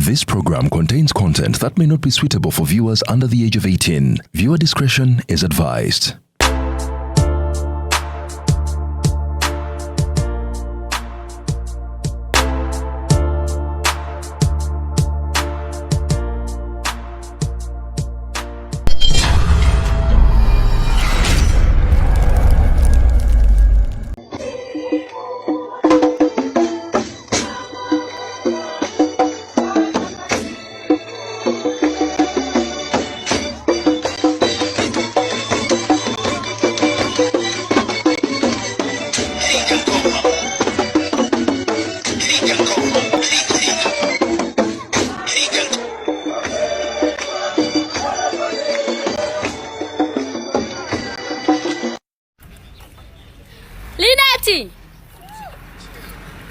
This program contains content that may not be suitable for viewers under the age of 18. Viewer discretion is advised.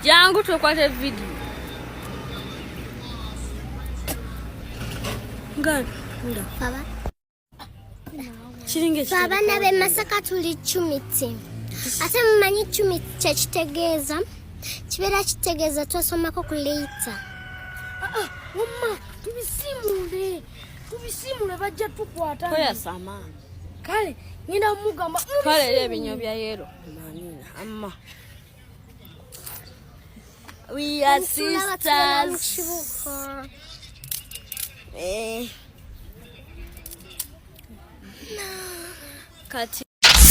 Jangu tukwate video. Ngani? Baba. Chiringe. Baba nabe masaka tuli chumiti. Ate mmanyi chumiti kyekitegeeza. Kibeera kitegeeza twasomako ku later. Mama, tubisimule bajja tukwata. Koya sama. Kale, ngina mugamba. Kale ebinyo bya yero. Manina, amma. We are sisters.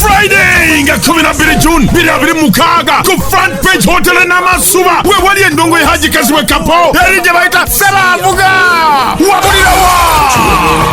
Friday nga 12 June 2026 ku front page hotel n'amasuba we wali endongo ehajikazi we kapo erije baita sebavuga wabulirawa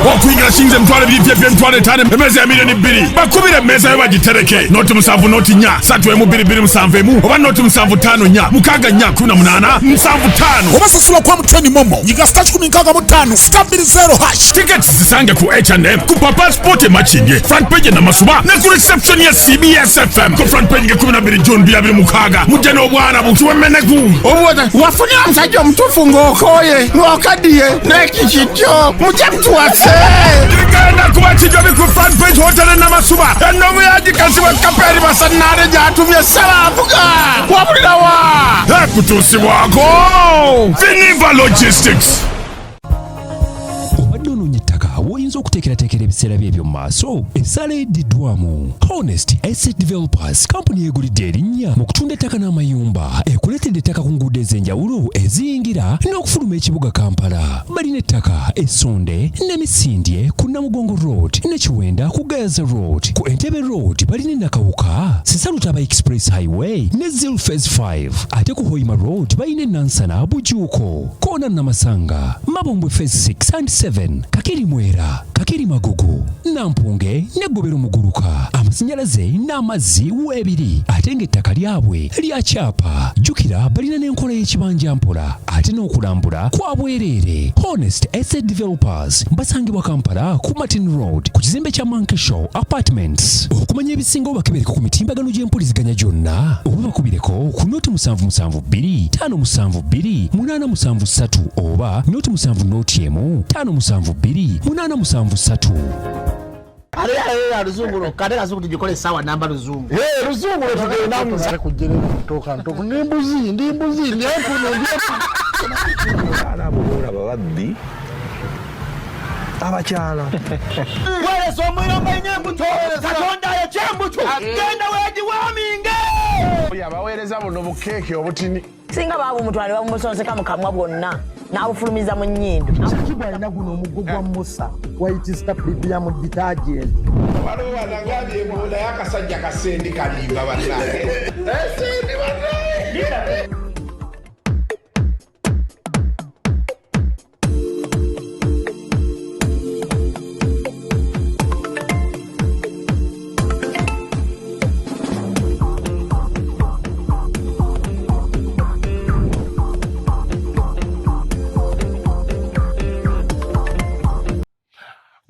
wakwingira sinze mtwale byepye mtwale tane emeza ya milioni 2 bakubire meza yo bagitereke noti musanvu noti nya satwe mu 227 oba noti musanvu 5 nya mukaga nya 18 musanvu 5 obasasula kwa mteni momo yiga stage 15 stabilizero hash tickets zisange ku H&M ku papa sport machinge front page n'amasuba ne ku reception ya CBS FM ku front page 12 June 2026 mujana obwana butuwe meneku obwata wafunira msajja omutufu ngokoye ngokadiye nekikityo mujamtu wase igenda kuba kijjo biku front page hotel n'amasuba endomo yajikazi we kaperi basanare jatumye salavuga wabulirawa ekutusibwako Viniva Logistics. Woyinza okuteekerateekera ebiseera by'ebyo mu maaso ensala ediddwamu Honest Asset Developers Company egulidde erinnya mu kutunda ettaka n'amayumba ekuleetedde ettaka ku nguudo ez'enjawulo eziyingira n'okufuluma ekibuga Kampala balina ettaka Essonde ne Misindye ku Namugongo Road ne Kiwenda ku Gaza Road ku Entebbe Road balina Nakawuka Sisalutaba Express Highway ne Zil Phase 5 ate ku Hoima Road balina Nansana Bujuuko Kona Namasanga Mabombwe Phase 6 and 7 Kakiri Mwera, Kakiri Magugu, Nampunge, ne Gobero Muguluka, amasannyalaze n'amazzi weebiri ate ng'ettaka lyabwe lya kyapa. Jjukira balina n'enkola y'ekibanja mpola ate n'okulambula kwa bwereere. Honest Asset Developers basangibwa Kampala ku Martin Road ku kizimbe kya Monkey Show Apartments. Okumanya ebisinga obakebereko ku mitimbagano gy'empuliziganya gyonna oba bakubireko ku noti 772 572 873 oba noti 7 572 873. Ale ruzungu kale kazungu tujikole sawa namba ruzungu. Ruzungu tugenda namu kujere kutoka ntoko nimbuzi ndi hapo ndio ana bora babaddi abakyala wale somwira manyembuto katonda ya chembuto genda weji waminge yabawereza buno bukeke obutini singa babu mutwale bamusonseka mukamwa bwonna n'abufulumiza mu nnyindo kibwa ina guno omugo gwa Musa white step bibia mu detergent waliwo banangabi ebola yakasajja kasendi kalimba bannange sendi bannange.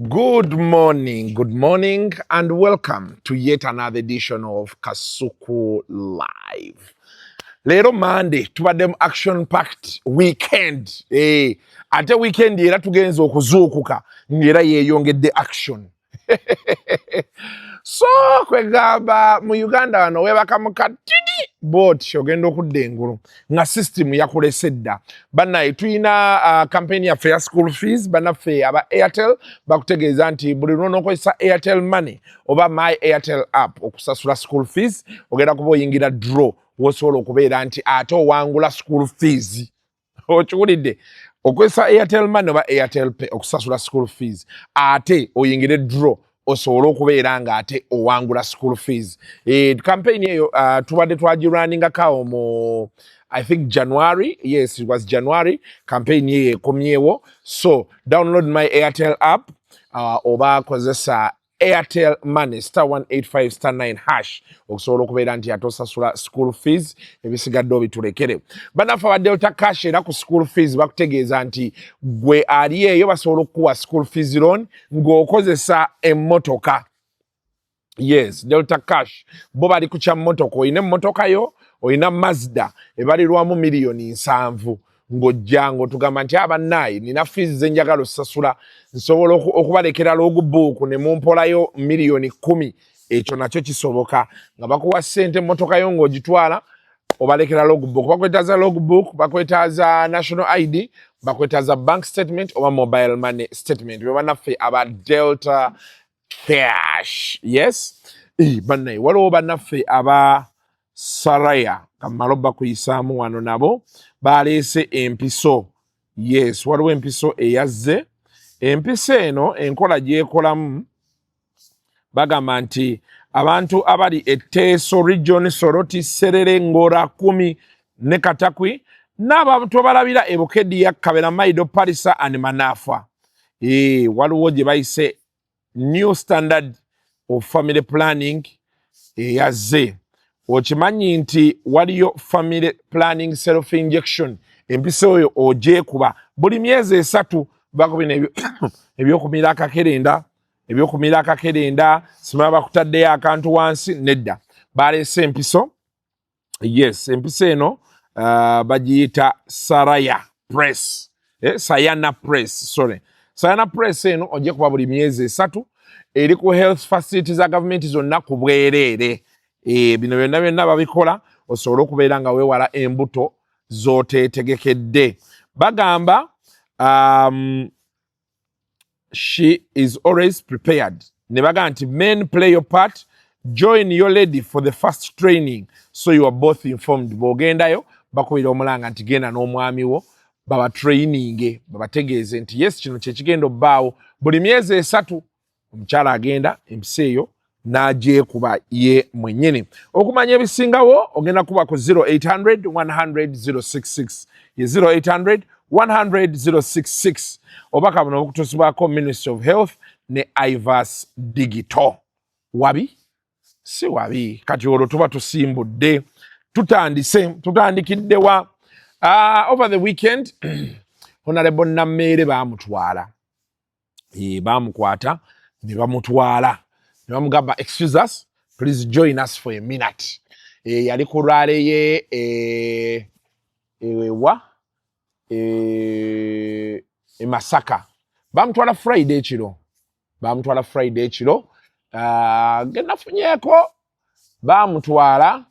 Good morning, and welcome to yet another edition of Kasuku Live. Lero Monday, tubadde action-packed weekend. Ate weekend era tugenza okuzuukuka ngera yeeyongedde action. So kwegamba mu Uganda wano webaka mukatidi bot ogenda okudda engulu nga system yakulesedda bannaye tulina campaign ya fair school fees bannaffe aba Airtel bakutegeeza nti buli lunokozesa Airtel money oba my Airtel app okusasula school fees ogenda kuba oyingira draw wosobola okubeera nti ate owangula school fees okiwulidde okozesa Airtel money oba Airtel pay okusasula school fees ate oyingire draw osobola okubeera nga ate owangula school fees. Campaign eyo tubadde twagirunninga mu I think January. Yes, it was January. Campaign eyo ekomyewo. So download my Airtel app oba kozesa Airtel money *185*9# okusobola okubeera nti atosasula school fees ebisigadde obitulekere. Banafa wa Delta Cash era ku school fees bakutegeeza nti gwe ali eyo basobola okuwa school fees loan ng'okozesa emmotoka. Yes, Delta Cash bo bali ku kya mmotoka oyina emmotoka yo oyina Mazda ebalirwamu $7,000,000 ng'ojja ng'otugamba nti abannaye nina fees ze njagala osasula nsobola okubalekera logbook ne mumpolayo $10,000,000 ekyo nakyo kisoboka nga bakuwa ssente emmotoka yo ng'ogitwala obalekera logbook bakwetaaza logbook bakwetaaza national ID bakwetaaza bank statement oba mobile money statement be bannaffe aba Delta Cash. Yes bannaye waliwo bannaffe aba Saraya kamaloba kuyisaamu wano nabo baleese empiso. Yes, waliwo empiso eyazze. Empiso eno enkola gyekolamu bagamba nti abantu abali Etteeso Region Soroti Serere Ngora 10 ne Katakwi n'abantu abalabira e Bukedya Kabera Maido Parisa and Manafa waliwo gye bayise new standard of family planning eyazze. Okimanyi nti waliyo family planning self injection empiso oyo ogyekuba buli myezi 3 bakubina ebyokumira akakerenda simaba bakutaddeyo akantu wansi nedda baleese empiso. Yes, empiso eno bagiyita Sayana Press eno ogyekuba buli myezi 3 eri ku health facilities za government zonna ku bwereere. Bino byonna babikola osobola okubeera nga weewala embuto z'oteetegekedde. Bagamba she is always prepared. Ne bagamba nti men play your part, join your lady for the first training so you are both informed. Bw'ogendayo bakubira omulanga nti genda n'omwami wo baba training babategeeze nti yes kino kye kigenda obbaawo buli myezi 3 omukyala agenda empisa eyo n'agyekuba ye mwennyini. Okumanya ebisingawo ogenda kuba ku 0800-100-066 ye 0800-100-066 obaka buno obukutusibwako Ministry of Health ne Ivas Digital. Wabi si wabi kati olwo tuba tusimbudde tutandikiddewa. Over the weekend Honorable Nammere bamutwala bamukwata ne bamutwala Namugamba, excuse us, please join us for a minute. Yali kurale ye Masaka. Bamutwala Friday chiro. Genda funyeko. Bamutwala.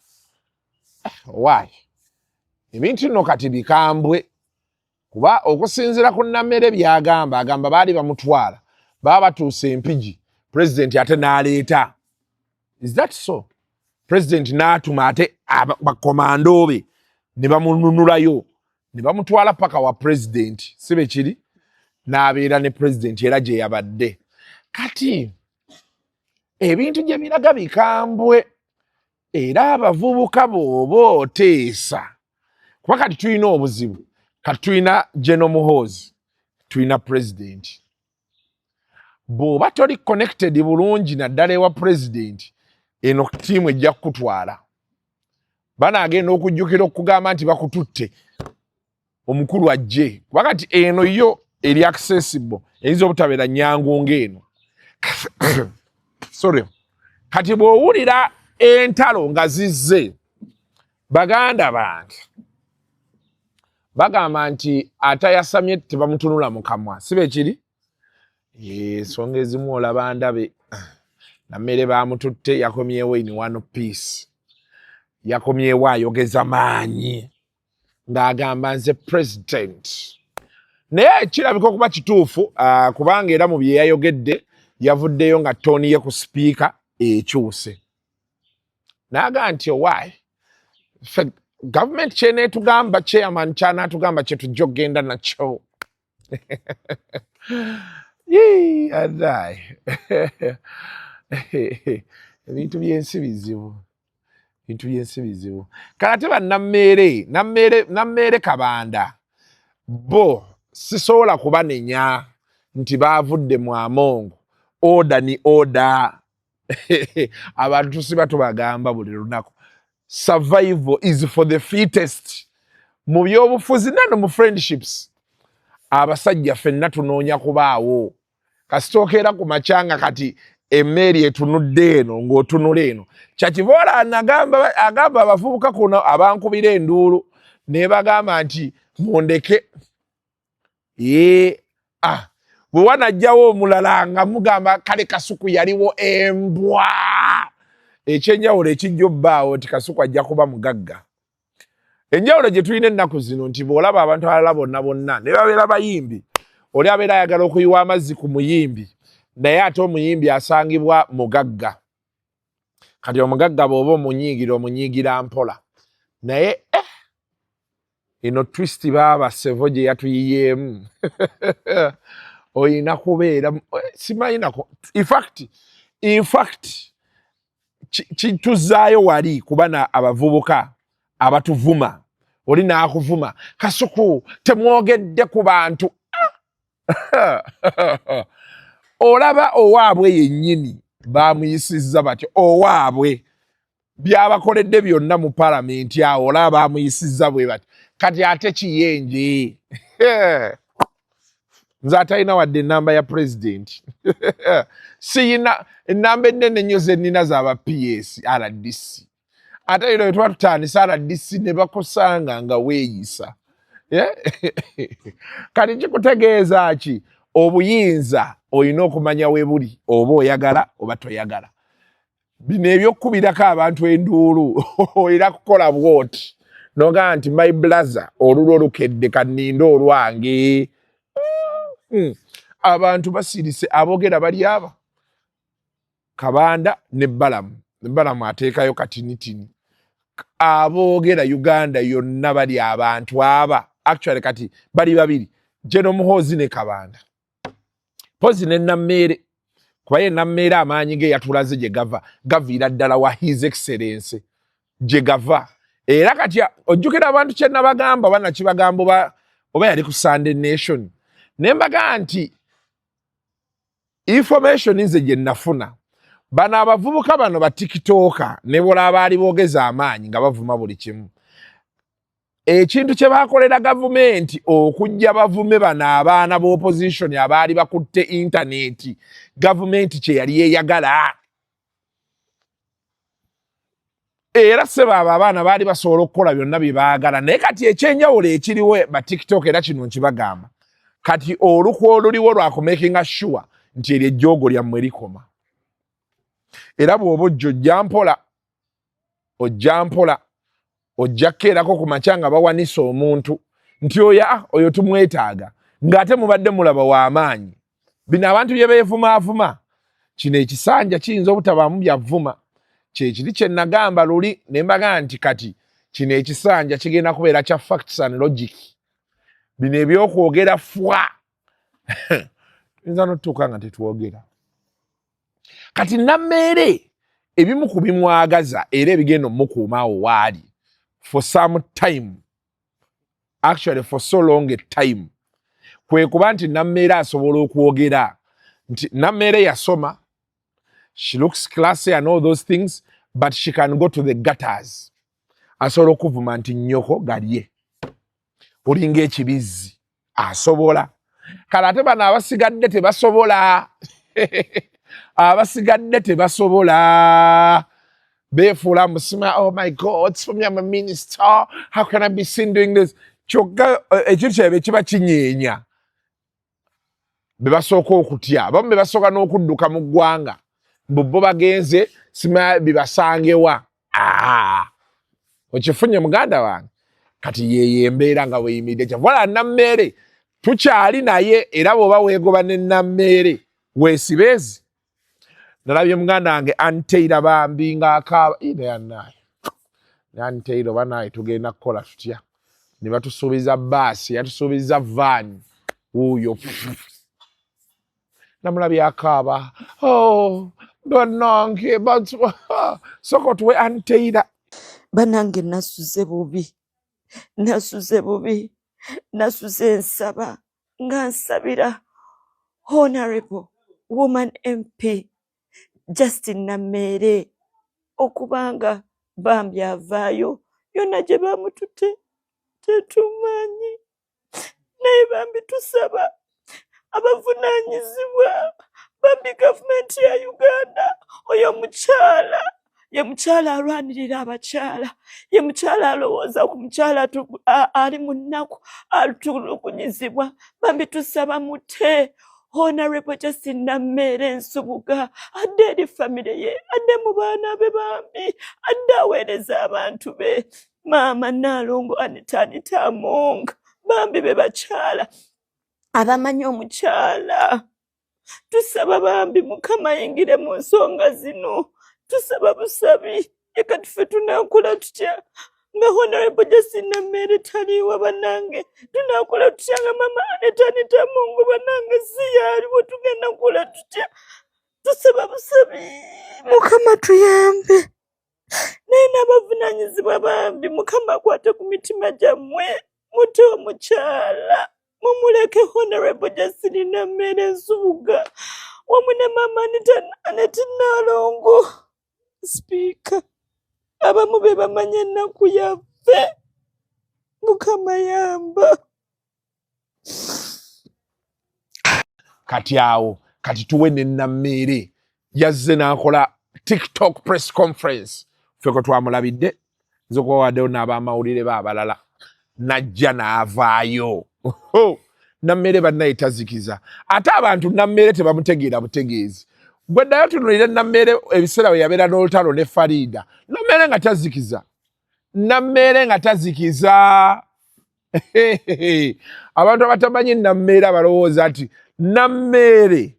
Why? Ebintu no kati bikambwe. Kuba okusinzira ku Nammere byagamba agamba bali bamutwala. Baba tuuse empigi. President ate n'aleeta. Is that so? President n'atuma ate bakomando be ne bamununulayo ne bamutwala paka wa president sibe kiri n'abeera ne president era gye yabadde. Kati ebintu gye biraga bikambwe era abavubuka bw'oba oteesa kuba kati tulina obuzibu kati tulina General Muhoozi tulina president. Bw'oba toli connected bulungi naddala ewa president eno tiimu ejja kukutwala. Banaagenda okujjukira okugamba nti bakututte omukulu ajje. Kuba kati eno yo eri accessible eyinza obutabeera nnyangu ng'eno. Sorry. Kati bw'owulira entalo nga zizze baganda bange bagamba nti atayasamye tebamutunula mu kamwa sibe kiri. Songa ezimu olaba ndabe Nammere bamututte yakomyewo in one piece. Yakomyewo ayogeza maanyi ng'agamba nze president. Naye kirabika okuba kituufu kubanga era mu bye yayogedde yavuddeyo nga ttooni ye ku sipiika ekyuse. N'agamba nti why? Government kyeneetugamba chairman kyanaatugamba kye tujja okgenda nakyo. Yee, adai. Ebintu by'ensi bizibu. Bintu by'ensi bizibu. Kati Nammeere Kabanda bo sisobola kubanenya nti baavudde mu Amongo. Oda ni oda. Abantu siba tubagamba buli lunaku. Survival is for the fittest. Mu byobufuzi nano mu friendships. Abasajja ffenna tunoonya kubaawo. Kasitookera ku macanga kati emmeri etunudde eno ng'otunula eno. Kyakivoola agamba abavubuka kuno abankubira enduulu ne bagamba nti mundeke. Bwe wanajjawo omulala nga mugamba kale Kasuku yaliwo embwa. Ekyenjawulo ekijja obbaawo nti Kasuku ajja kuba mugagga. Enjawulo gye tulina ennaku zino nti bw'olaba abantu abalala bonna ne babeera bayimbi. Oli abeera ayagala okuyiwa amazzi ku muyimbi. Naye ate omuyimbi asangibwa mugagga. Kati omugagga bw'oba omunyiigira mpola. Naye eno twist baba sevo gye yatuyiyeemu. Oyina kubeera simayinako. In fact kituzaayo wali kubana abavubuka abatuvuma. Oli naakuvuma. Kasuku temwogedde ku bantu. Olaba owaabwe yennyini baamuyisizza batyo. Owaabwe byabakoledde byonna mu Parliamentary awo olaba baamuyisizza bwe batyo. Kati ate kiyenje. Nze atalina wadde ennamba ya president. Siyina ennamba ennene nnyo ze nnina z'aba PS RDC. Ate ero bwe tuba tutandisa RDC ne bakusanga nga weeyisa. Kati kikutegeeza ki? Obuyinza olina okumanya we buli oba oyagala oba toyagala. Bino ebyokkubirako abantu enduulu era kukola bwoti. Noga nti my brother olulo olukedde kanninda olwange. Abantu basirise abogera bali aba. Kabanda ne Balamu ateekayo katinitini. Abogera Uganda yonna bali abantu aba. Actually kati bali babiri. Jeno Muhoozi ne Kabanda. Pozi ne Nammeere. Kuba ye Nammeere amaanyi ge yatulaze gye gava. Gaviira ddala wa His Excellency. Gye gava. Era kati ojjukira abantu kye nabagamba bannakibagamba oba yali ku Sunday Nation. Ne mbaga nti information nze gye nafuna. Bano abavubuka bano ba TikToker ne bola baali boogeza amaanyi nga bavuma buli kimu. Ekintu kye bakolera gavumenti okujja bavume bano abaana b'opposition abaali bakutte internet. Gavumenti kye yali yeeyagala. Era seba abaana baali basobola okukola byonna bye baagala. Naye kati ekyenjawulo ekiriwo ba TikTok era kino nkibagamba. Kati olukwa oluliwo lwa kumakinga sure nti eryo ejjoogo lyammwe likoma. Era bw'oba ojja mpola ojja kkeerako ku makya nga bawanisa omuntu nti oyo tumwetaaga ng'ate mubadde mulaba w'amaanyi. Bino abantu bye beevumaavuma kino ekisanja kiyinza obutabaamu byavuma. Kyekiri kye nagamba luli ne mbaga nti kati kino ekisanja kigenda kubeera kya facts and logic. Bino ebyokwogera fwa tuyinza n'otutuuka nga tetwogera. Kati Nammeere ebimu ku bimwagaza era ebigenda omukuumaawo waali for some time, actually for so long a time, kwe kuba nti Nammeere asobola okwogera nti Nammeere yasoma, she looks classy and all those things, but she can go to the gutters. Asobola okuvuma nti nnyoko galye. Olinga ekibizzi asobola. Kale ate bano abasigadde tebasobola. Abasigadde tebasobola. Beefuula musima, oh my God, it's for me, I'm a minister. How can I be seen doing this? Kyokka ekintu kyabwe kiba kinyeenya. Be basooka okutya. Abamu be basooka n'okudduka mu ggwanga bo bagenze sima bibasangewa okifunye muganda wange kati yeye embeera nga weyimidde kyavala nammere tukyali naye era bw'oba weegoba ne nammere weesibezi nalabye muganda wange Anteira Bambi ng'akaaba ine yannaye Anteira oba naye tugenda kukola tutya ne batusuubiza baasi yatusuubiza vaani wuuyo namulabye akaaba bannange soko tuwe Anteira banange nasuze bubi nasuze nsaba nga nsabira Honorable Woman MP Justin Namere okubanga Bambi avaayo yonna gye bamutute tetumanyi naye Bambi tusaba abavunaanyizibwa Bambi gavumenti ya Uganda oyo mukyala ye mukyala alwanirira abakyala ye mukyala alowooza ku mukyala ali mu nnaku atulugunyizibwa Bambi tusaba mute Honorable Justin Namere Nsubuga adde eri famire ye adde mu baana be Bambi adde aweereza abantu be Maama Nalongo Anita Among Bambi be bakyala abamanyi omukyala tusaba Bambi Mukama ayingire mu nsonga zino tusaba busabi ekati ffe tunaakola tutya nga Honorable Justin Namere taliiwa bannange tunaakola tutya nga Maama Anita Among bannange si yaaliwo tugenda kukola tutya tusaba busabi Mukama tuyambe naye n'abavunaanyizibwa Bambi Mukama akwate ku mitima gyammwe mute omukyala mumuleke Honorable Justin Namere Nsubuga wamu ne Maama Anita Nalongo Speaker abamu be bamanya ennaku yaffe Mukama yamba kati awo kati tuwe ne Namere yazze n'akola TikTok press conference ffe ko twamulabidde nze okubawaddewo n'abamawulire baabalala najja n'avaayo Namere bannaye tazikiza ate abantu Namere tebamutegeera butegeezi gwe ddayo tunulire Namere ebiseera we yabeera n'olutalo ne Farida Namere nga tazikiza abantu abatamanyi Namere abalowooza nti Namere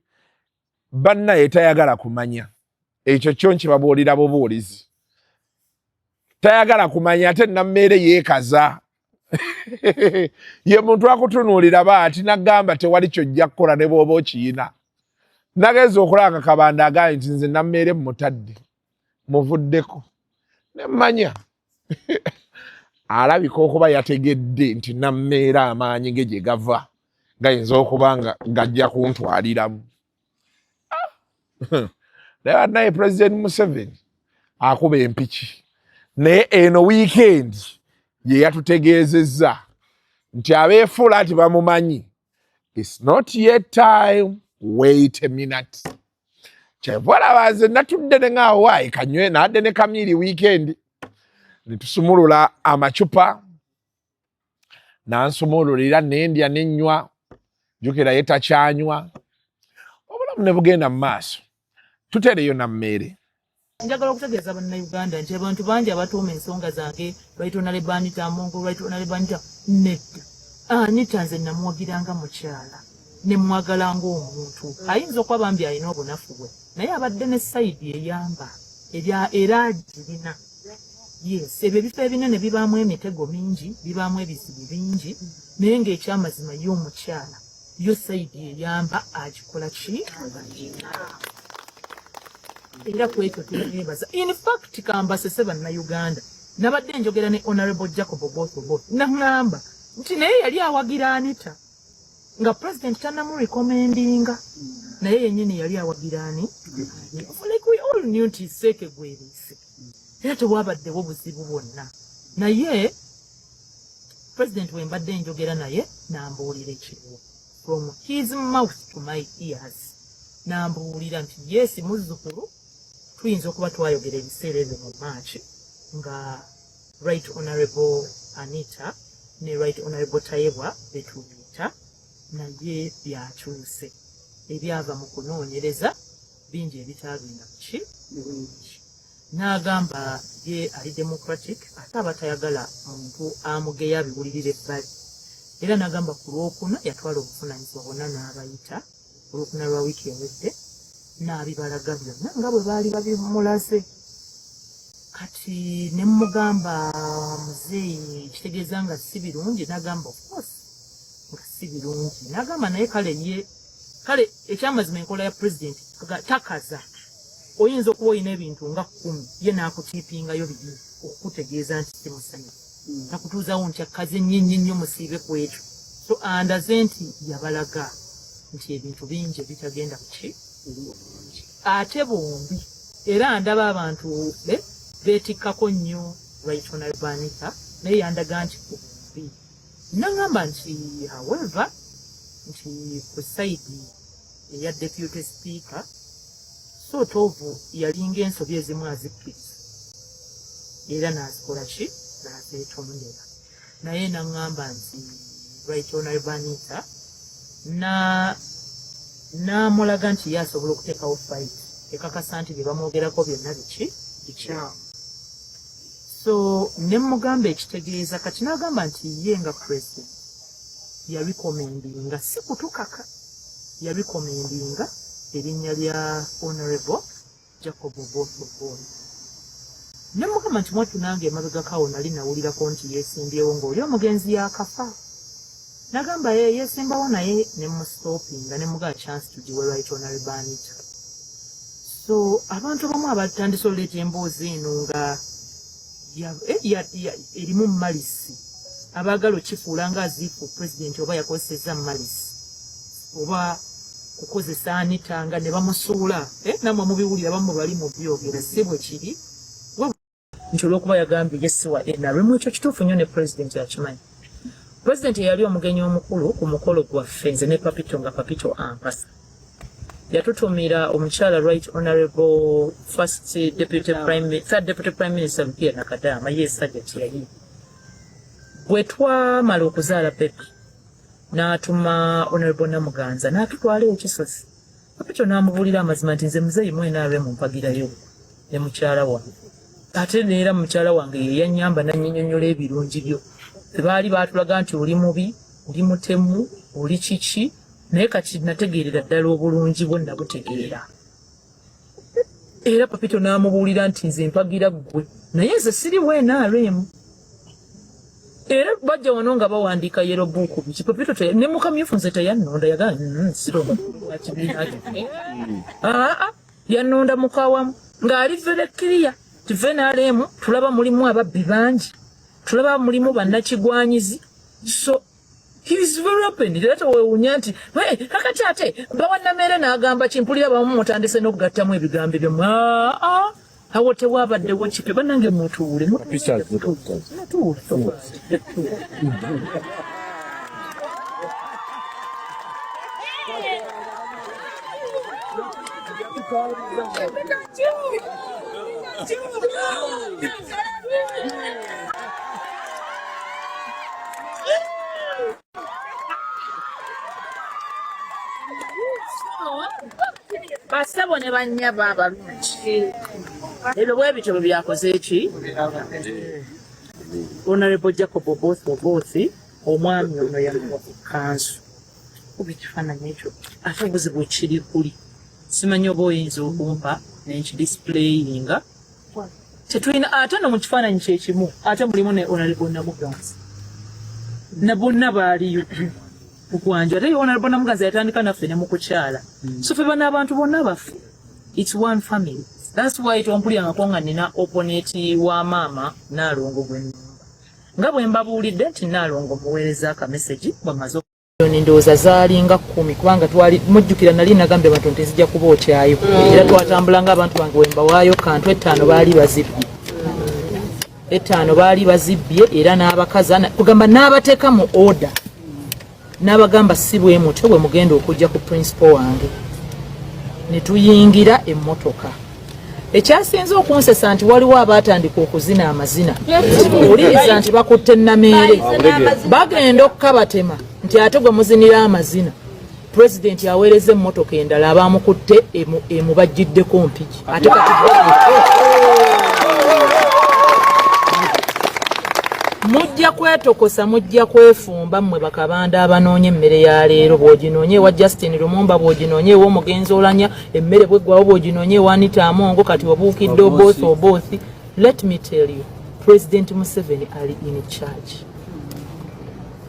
bannaye tayagala kumanya ekyo kyo nkibabuulira bubuulizi tayagala kumanya ate Namere yeekaza ye muntu akutunuulira baati nagamba tewali kyojja kukola ne bw'oba okiyina nageza okulanga kabanda agaye nti nze Namere mutadde muvuddeko nemanya alabika okuba yategedde nti Namere amaanyi ge gye gava gayinza okuba nga gajja kuntwaliramu naye naye President Museveni akuba empiki naye eno weekend ye yatutegeezezza nti abeefuula ati bamumanyi it's not yet time wait a minute kyevola baze natudde ne ngaawayi kanywe nadde ne Kamiri weekend netusumulula amacupa nansumululira nendya nenywa jukira yetakyanywa obulamu ne bugenda mu maaso tutereyo Namere njagala okutegeeza bannayuganda nti abantu bangi abatuuma ensonga zange Right Honorable Anita Among Right Honorable nedda Anita nze namuwagiranga mukyala ne mwagala ng'omuntu ayinza okuba Bambi alina obunafu bwe naye abadde ne sayidi eyamba era agirina yes ebyo ebifo ebinene bibaamu emitego mingi bibaamu ebizibu bingi naye ng'ekyamazima y'omukyala yo sayidi eyamba agikola ki era kwekyo tuneebaza in fact kambasese bannayuganda nabadde njogera ne Honorable Jacob Oboth nangamba nti naye yali awagira Anita nga president tanamurecommendinga naye yennyini yali awagira ani like we all knew nti seeke gwerese era tewabaddewo buzibu bwonna naye president we mbadde njogera naye nambuulira ekiriwo from his mouth to my ears nambuulira nti yes muzzukulu tuyinza okuba twayogera ebiseera ebyo mu March nga Right Honorable Anita ne Right Honorable Tayebwa betubiita naye byakyuse ebyava mu kunoonyereza bingi ebitagenda kuki n'agamba ye ali democratic ate abatayagala muntu amugeya biwulirira ebbali era n'agamba ku lwokuna yatwala obuvunanyizibwa bonna n'abayita olwokuna lwa wiiki ewedde n'abibalaga byonna nga bwe baali babimulaze kati ne mugamba muzeeyi kitegeeza nga si birungi n'agamba of course nga si birungi n'agamba naye kale ekyamazima enkola ya president takaza oyinza okuba olina ebintu nga 10 ye n'akutiipingayo bibiri okukutegeeza nti simusanya nakutuuzawo nti akaze nnyo musiibe ku ekyo so andaze nti yabalaga nti ebintu bingi ebitagenda kuki ate bombi era ndaba abantu beetikkako nnyo Right Honourable Banika naye yandaga nti ku bombi nagamba nti however nti ku saidi eya deputy speaker sort of yalinga ensobi ezimu azikkiriza era n'azikola ki n'azeetondera naye nagamba nti Right Honourable Banika n'amulaga nti ye asobola okuteekawo fight ekakasa nti bye bamwogerako byonna bikyamu so ne mugamba ekitegeeza kati n'agamba nti ye nga president yarekomendinga si kutukaka yarekomendinga erinnya lya Honourable Jacob Obote ne mugamba nti mwattu nange emabegakawo nali nawulirako nti yeesimbyewo ng'oli omugenzi yakafa nagamba yeesimbawo naye ne mustopinga ne mugaa chance tugiwe Right Honourable Banika so abantu abamu abatandise oleeta emboozi eno nga erimu malisi abaagala okifuula nga aziifu president oba yakozesezza malisi oba kukozesa anitanga ne bamusuula namwe mubiwulira bamu bali mu byogera si bwe kiri nti olw'okuba yagambye yesiwa NRM ekyo kituufu nnyo ne president yakimanyi president yali omugenyi omukulu ku mukolo gwaffe nze ne papito nga papito ampasa yatutumira omukyala Right Honourable third deputy prime minister Lupiya Nakadama ye sajja kyeyali bwe twamala okuzaala bebi n'atuma Honourable Namuganza n'atutwala ekisozi papito n'amubuulira amazima nti nze muzeeyi mu NRM mpagirayo ne mukyala wange ate neera mukyala wange ye yannyamba nannyinnyonnyola ebirungi byo tebaali baatulaga nti oli mubi oli mutemu oli kiki naye kati nategeerera ddala obulungi bwe nabutegeera era papito n'amubuulira nti nze mpagira ggwe naye nze siriwo NRM era bajja wano nga bawandiika yero buuku biki papito ne mukamyufu nze teyannonda yagala yannonda mukawamu ng'ali vere kiriya ti NRM tulaba mulimu ababbi bangi tulaba mulimu bannakigwanyizi so he is very open era wewunya nti kakati ate bawannamere n'agamba kimpulira bamu mutandise n'okugattamu ebigambo byo awo tewabaddewo kipe bannange mutuule basabo ne bannyaba abalungi ebyo bwe bityo bwe byakoze eki Honourable Jacob Obote omwami ono yamuwa kanzu kuba ekifaananyi ekyo ate obuzibu ekiri kuli simanyi oba oyinza okumpa nenkidisipuleyinga tetulina ate no mu kifaananyi kyekimu ate mulimu ne Honourable Namuganza na bonna baaliyo okwanjula ate Honourable Namuganza yatandika naffe ne mu kukyala so ffe bano abantu bonna baffe it's one family that's why tompulirangako nga nina opponent wa maama Naalongo gwennyumba nga bwe mbabuulidde nti Naalongo muweereza akamesegi bwamaze ndowooza zaalinga 10 kubanga twali mujjukira nali nagambye abantu nti nzija kuba okyayo era twatambulanga abantu bange wembawaayo kantu 5 baali bazibbye 5 baali bazibbye era n'abakazi kugamba n'abateeka mu order n'abagamba si bwe mutyo bwe mugenda okujja ku principal wange ne tuyingira emmotoka ekyasinze okunsesa nti waliwo abaatandika okuzina amazina owuliriza nti bakutte Nameere bagenda okukabatema nti ate gwe muzinira amazina President yaweereza emmotoka endala abamukutte emubajjiddeko mpiki ate kati mujja kwetokosa mujja kwefumba mmwe bakabanda abanoonya emmere ya leero bw'oginoonye ewa Justin Lumumba bw'oginoonye ewa omugenzi olanya emmere bweggwawo bw'oginoonye ewa Anita Amongo kati wabuukidde oboosi. Let me tell you, President Museveni ali in charge.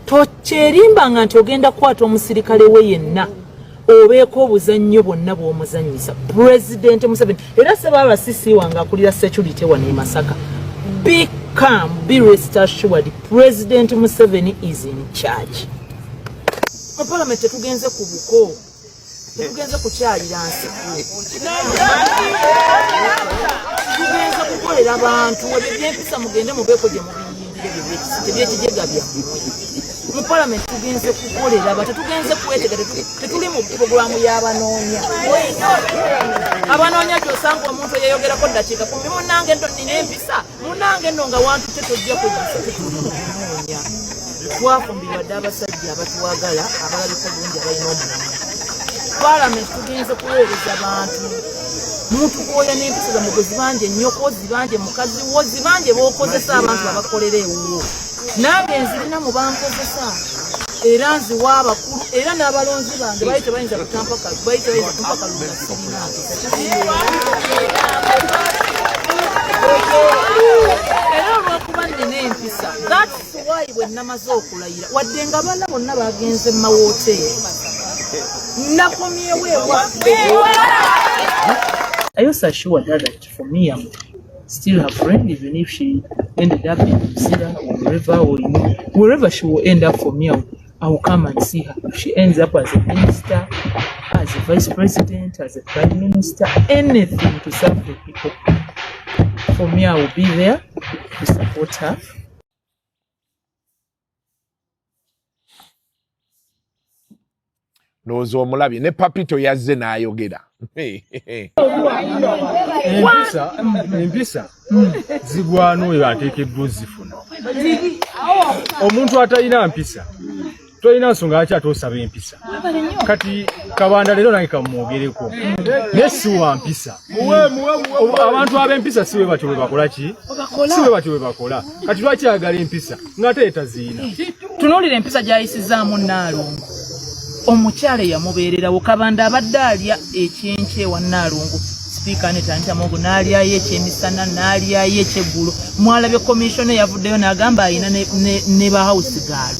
Tokyerimbanga nti ogenda kukwata omusirikale we yenna obeeko obuzannyo bwonna bw'omuzannyisa. President Museveni era Ssebaala Sisi wange akulira security wano e Masaka. Be calm, be rest assured, President Museveni is in charge. Mu Parliament tetugenze ku buko, tetugenze kukyalira nsiko. Tugenze kukolera abantu ebyempisa mugende mubeeko gye mubiyindire tebyekijega byammwe. Mu Parliament tugenze kukolera abantu, tugenze kwetega, tetuli mu programu y'abanoonya. Abanoonya gy'osanga omuntu yeeyogerako ddakiika 10 munnange nina empisa munnange nno nga wantu tetojja kwegisa tetulinoonya. Twafumbirwa dde abasajja abatwagala abalabika bulungi abalina omulamwa. Parliament tugenze kuweereza abantu. Muntu gwoya n'empisa zammwe zibanje nnyoko zibanje mukazi wo zibanje b'okozesa abantu abakolera ewuwo. Nange nzirina mu bankozesa era nziwa abakulu era n'abalonzi bange bayite bayinza kutampa kalunga sirina. Era olw'okuba nina empisa, that's why bwe namaze okulayira wadde nga bana bonna bagenze mu mawooteeri nakomyewo ewaffe. I also assured her that for me, I'm still her friend, even if she ended up in Brazil or wherever she will end up for me, I will come and see her. If she ends up as a minister, as a vice president, as a prime minister, anything to serve the people, for me, I will be there to support her. Nozo omulabye ne papito yazze n'ayogera. Empisa zigwana oyo ateekeddwa zifuna. Omuntu atalina mpisa tolina nsonga lwaki ate osaba empisa. Kati Kabanda leero nange kamwogereko naye si wa mpisa. Abantu ab'empisa siwe batyo bwe bakola ki? Siwe batyo bwe bakola. Kati lwaki ayagala empisa ng'ate etaziina? Tunuulira empisa gy'ayisizaamu Nnaalongo. Omukyala yamubeererawo. Kabanda abadde alya ekyenkye ewa Nnaalongo. Sipiika Anita Amongo n'alyayo ekyemisana n'alyayo ekyeggulo. Mwalabye komishona yavuddeyo n'agamba alina ne ba house girl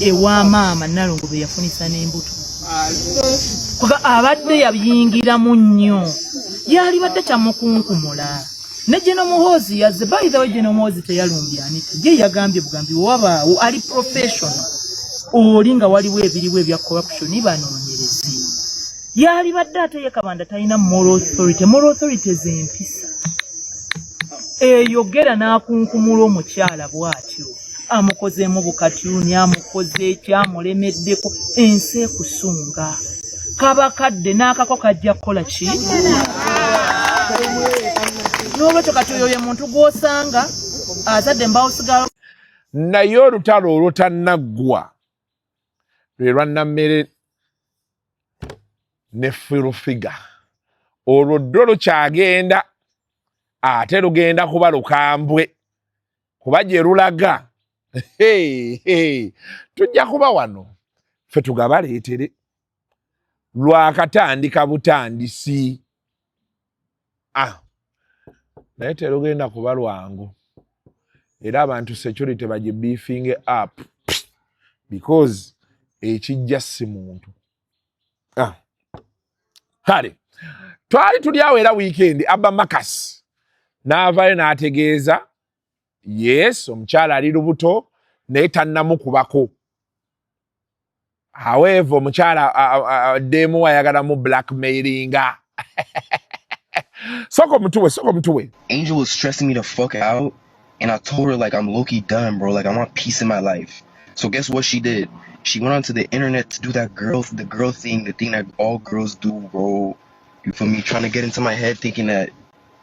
ewa maama Nnaalongo be yafunisa n'embuto. Abadde yabiyingiramu nnyo. Yali badde kyamukunkumula. Ne Geno Muhoozi yazze. By the way, Geno Muhoozi teyalumbya Anita. Ye yagambye bugambi wabaawo ali professional. Olinga waliwo ebiriwo ebya corruption banoonyereze. Yali badde ate ye Kabanda talina moral authority. Moral authority z'empisa. Eyogera n'akunkumula omukyala bw'atyo. Amukozeemu bukatuni, amukoze ekyamulemeddeko, ensi ekusunga. Kabakadde n'akako kajja kukola ki? N'olwekyo kati oyo ye muntu gw'osanga azadde mbawusigalo. Naye olutalo olutannaggwa lwe lwa Nammere ne Firufiga. Olwo ddo lukyagenda ate lugenda kuba lukambwe kuba gye lulaga. Tujja kuba wano ffe tugabaleetere lwakatandika butandisi. Naye terugenda kuba lwangu era abantu security bagibeefing up because ekijja si muntu. Kale twali tuli awo era weekend Abba Makasi n'avaayo n'ategeeza yes omukyala ali lubuto naye tannamukubako. However omukyala demu ayagala mu blackmailinga. Soko mutuwe. Angel was stressing me the fuck out and I told her like I'm low-key done, bro. Like I want peace in my life. So guess what she did? She went onto the internet to do the girl thing, the thing that all girls do, bro. You feel me? Trying to get into my head, thinking that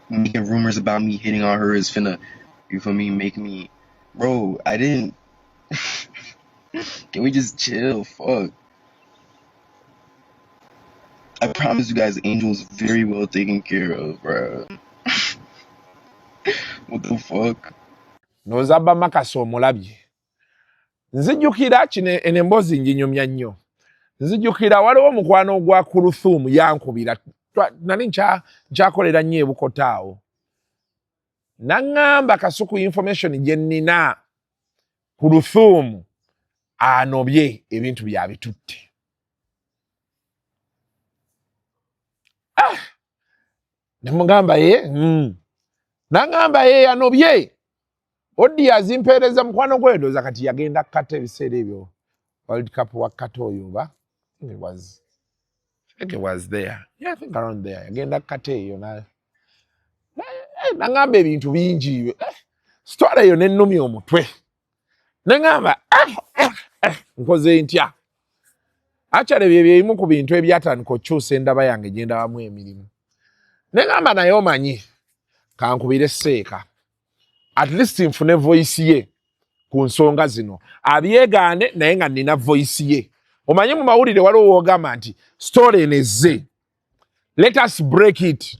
making rumors about me hitting on her is finna, you feel me, make me, bro. I didn't. Can we just chill? Fuck. I promise you guys, Angel is very well taken care of, bro. What the fuck? Nozaba makasi omulabye. Nzijukira kino emboozi njinyumya nnyo. Nzijukira waliwo mukwano gwa Kuluthumu yankubira. Nali nkyakolera nnyo e Bukota awo. Naŋŋamba Kasuku information gye nnina Kuluthumu anobye ebintu byabitutte. Nemugamba ye, naŋŋamba ye anobye. Odi azimpeereza mukwano gwendoza kati yagenda kata ebiseera ebyo World Cup wa kata oyo ba. I think it was there. Yeah, I think around there. Yagenda kata eyo na. Naŋŋamba ebintu bingi. Story eyo nennumya omutwe. Naŋŋamba nkoze ntya. Actually bye bimu ku bintu ebyatandika okukyusa endaba yange gye ndabamu emirimu. Naŋŋamba naye omanyi kankubire Seeka. At least nfune voice ye ku nsonga zino. Abyegaane naye nga nina voice ye. Omanyi mu mawulire waliwo wogamba nti story enezze. Let us break it.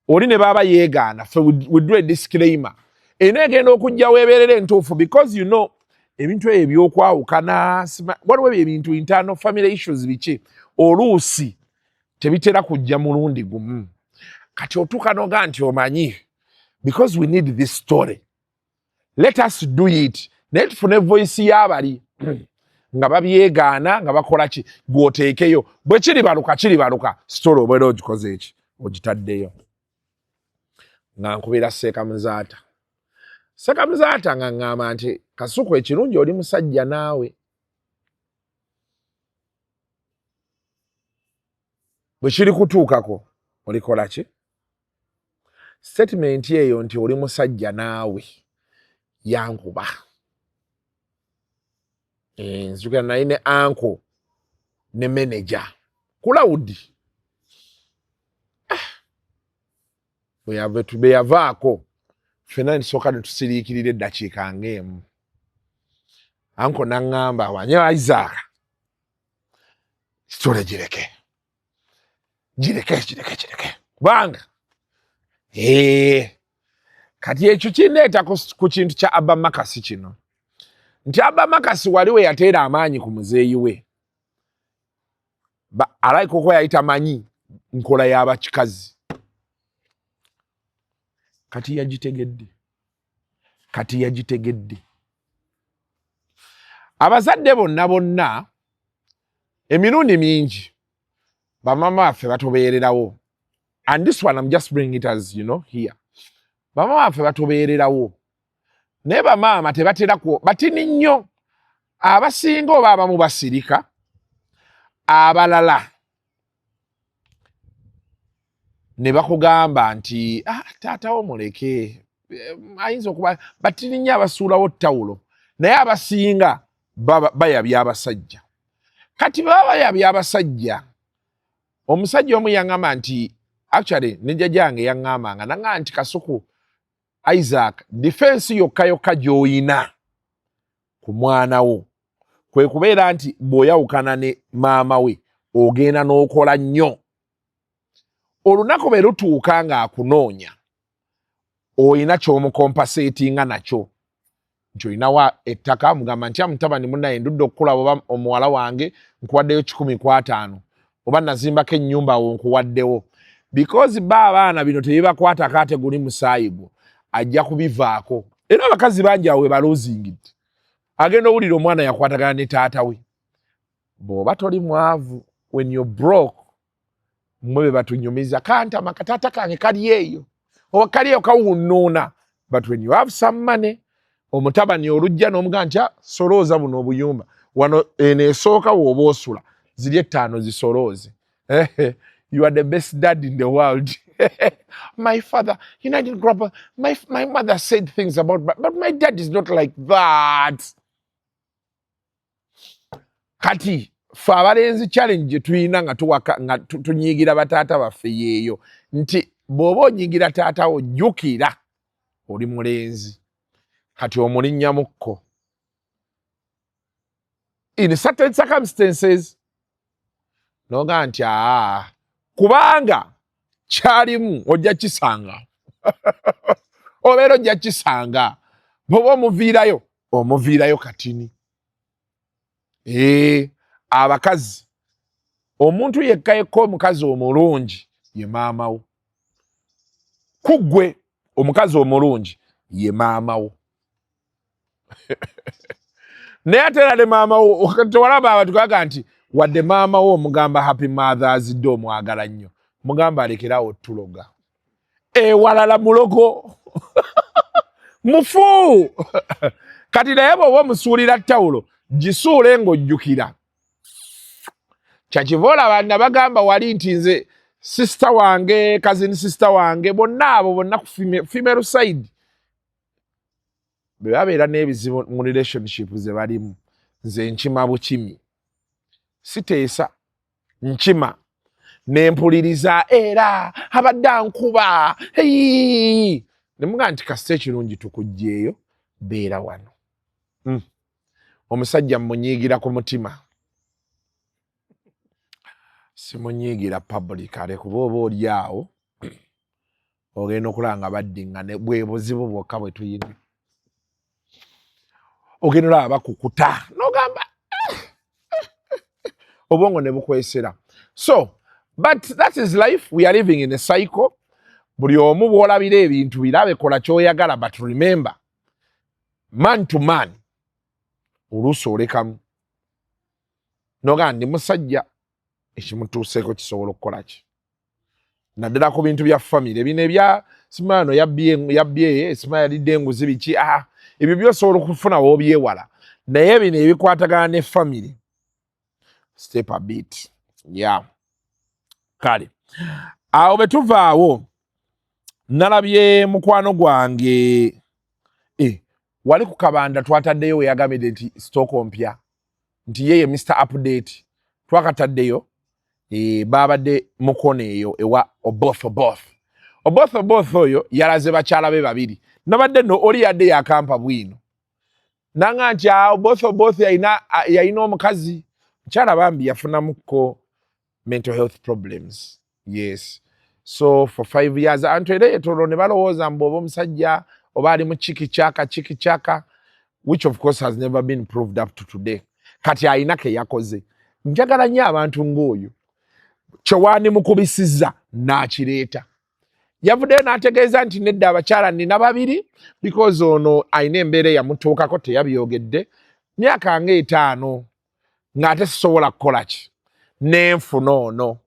Oli ne baba yeegaana. We do a disclaimer. Eno egenda okujjawo ebeerera entuufu because you know ebintu ebyokwawukana waliwo ebintu internal family issues biki oluusi tebitera kujja mulundi gumu. Kati otuuka noga nti omanyi because we need this story. Let us do it. Naye tufune voice y'abali nga babyegaana nga bakola ki gw'oteekeyo. Bwe kiribaluka story obeera ogikoze eki ogitaddeyo. Nga nkubira Seeka Muzaata. Seeka Muzaata nga ngamba nti Kasuku ekirungi oli musajja naawe. Bwe kiri kutuukako olikola ki? Statement eyo nti oli musajja naawe yankuba. Nzijukira naye ne uncle ne manager Cloud. Bwe yavaako ffenna nsooka ne tusiriikirira eddakiika ng'emu. Uncle n'aŋŋamba wanyo Isaac. Story gireke. Kubanga kati ekyo kindeeta ku kintu kya Abba Makasi kino. Nti Abba Makasi waliwe yateera amaanyi ku muzeeyi we. Alaika okwo yayita manyi nkola y'abakikazi. Kati yagitegedde. Abazadde bonna emirundi mingi bamama baffe batobeererawo. And this one I'm just bringing it as you know here. Bamama baffe batobeererawo. Naye bamaama tebatera batini nnyo. Abasinga oba abamu basirika. Abalala ne bakugamba nti taata wo muleke. Ayinza okuba batini nnyo abasuulawo tawulo. Naye abasinga bayabya abasajja. Kati baba bayabya abasajja. Omusajja omu yaŋŋamba nti actually ne jjajjange yaŋŋambanga naŋŋamba nti Kasuku Isaac defense yokka gy'oyina ku mwana wo kwe kubeera nti bw'oyawukana ne maama we ogenda n'okola nnyo. Olunaku bwe lutuuka ng'akunoonya oyina ky'omukompaseetinga nakyo. Nti oyinawa ettaka mugamba nti mutabani munnaye ndudde okukulaba oba omuwala wange nkuwaddeyo 150 oba nazimbako ennyumba awo nkuwaddewo. Because abaana bino tebibakwata kaate guli musaayigo ajja kubivaako. Era abakazi bangi awo baloozingidde. Agenda owulira omwana yakwatagana ne taata we. Bw'oba toli mwavu when you're broke mmwe be batunyumiza kantama kataata kange kali eyo oba kali eyo kawunnuuna. But when you have some money omutabani olujja n'omugamba nti solooza buno obuyumba wano eneesooka w'oba osula ziri 5 zisolooze. You are the best dad in the world. My father, you know, I didn't grow up. My mother said things about, but my dad is not like that. Kati, fabalenzi challenge tuina nga tuwaka nga tunyigira batata baffe yeyo. Nti bw'oba onyigira taata wo jjukira oli mulenzi. Kati omulinnya mukko. In certain circumstances, noga nti kubanga kyalimu ojja kisanga obeera ojja kisanga bwoba omuviirayo katini. Abakazi omuntu yekka omukazi omulungi ye maama wo. Kuggwe omukazi omulungi ye maama wo. Naye ate era ne maama wo tewalaba abantu kaga nti wadde maama wo omugamba happy Mother's Day omwagala nnyo, mugamba alekerawo tuloga. Walala mulogo mufu. Kati naye bw'oba omusuulira tawulo gisuule ng'ojjukira. Kyakivola abantu bagamba wali nti nze sister wange, cousin sister wange, bonna abo bonna ku female side bwe babeera n'ebizibu mu relationship ze balimu, nze nkima bukimi. Siteesa, nkima nempuliriza era abadde ankuba. Nemuga nti kasita ekirungi tukugjeeyo, beera wano. Omusajja mmunyiigira ku mutima, simunyiigira public, alekuba oba oli awo ogenda okulanga baddiŋŋane bwe buzibu bwokka bwe tuyina. Ogenda olaba bakukuta n'ogamba obwongo ne bukwesera. So, but that is life. We are living in a cycle. Buli omu bw'olabira ebintu birabe, kola ky'oyagala, but remember, man to man, oluusi olekamu. Noga ndi musajja ekimutuuseeko kisobola okukola ki. Naddala ku bintu bya family, ebino ebya simano yabbye sima yalidde enguzi biki, ebyo byosobola okufuna w'obyewala. Naye bino ebikwatagana ne family, step a bit. Yeah. Kale. Awo bwe tuvaawo, nalabye mukwano gwange wali ku kabanda twataddeyo we yagambye nti stock ompya nti yeye Mr. Update twakataddeyo babadde mukono eyo ewa oboth oyo yalaze bakyala be babiri. Nabadde no oli yadde yakampa bwino nanga nti oboth yayina omukazi mukyala bambi yafunamuko mental health problems. Yes. So for 5 years antwere tolo ne balowooza mbobo omusajja oba ali mu chiki chaka, which of course has never been proved up to today. Kati ayina ke yakoze. Njagala nnyo abantu ng'oyo kyewandi mukubisiza n'akireeta. Yavudde n'ategeeza nti nedda abakyala nina babiri because ono ayina embeera yamutuukako teyabyogedde myaka nga 5 ng'ate sisobola kukola ki n'enfuna ono.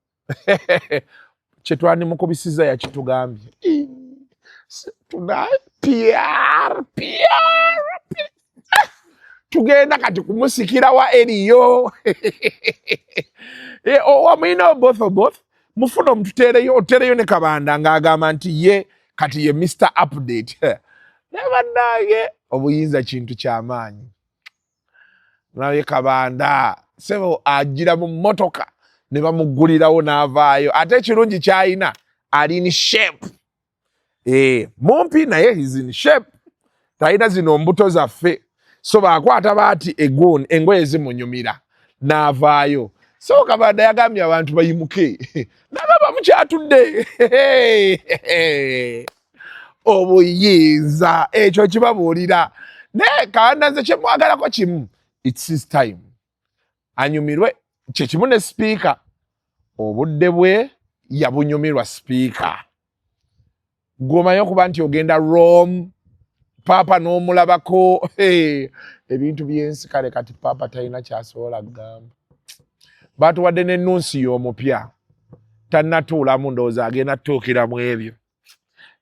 Kyetwandi mukubisiza yakitugambye. Tuna PR. Tugenda kati kumusikira wa eriyo. Omwina both mufuna omututereyo otereyo ne kabanda ng'agamba nti ye kati ye Mr. Update. Nebannange obuyinza kintu ky'amaanyi. Naye kabanda sebo agira mu mmotoka ne bamuggulirawo n'avaayo. Ate ekirungi ky'alina ali in shape. Mumpi naye he's in shape. Talina zino mbuto zaffe. So bakwata baati engoye zimunyumira n'avaayo. So kabanda yagambye abantu bayimuke. Nababa mukyatudde. Obuyinza ekyo kibabuulira. Naye kabanda nze kyemwagalako kimu. It's his time. Anyumirwe kyekimu ne speaker. Obudde bwe yabunyumirwa speaker. Gomayo kuba nti ogenda Rome. Papa n'omulabako. Ebintu byensi kale kati papa talina kyasobola kugamba. Batuwadde n'ennunsi y'omupya. Tannatuulamu ndowooza agenda tuukira mu ebyo.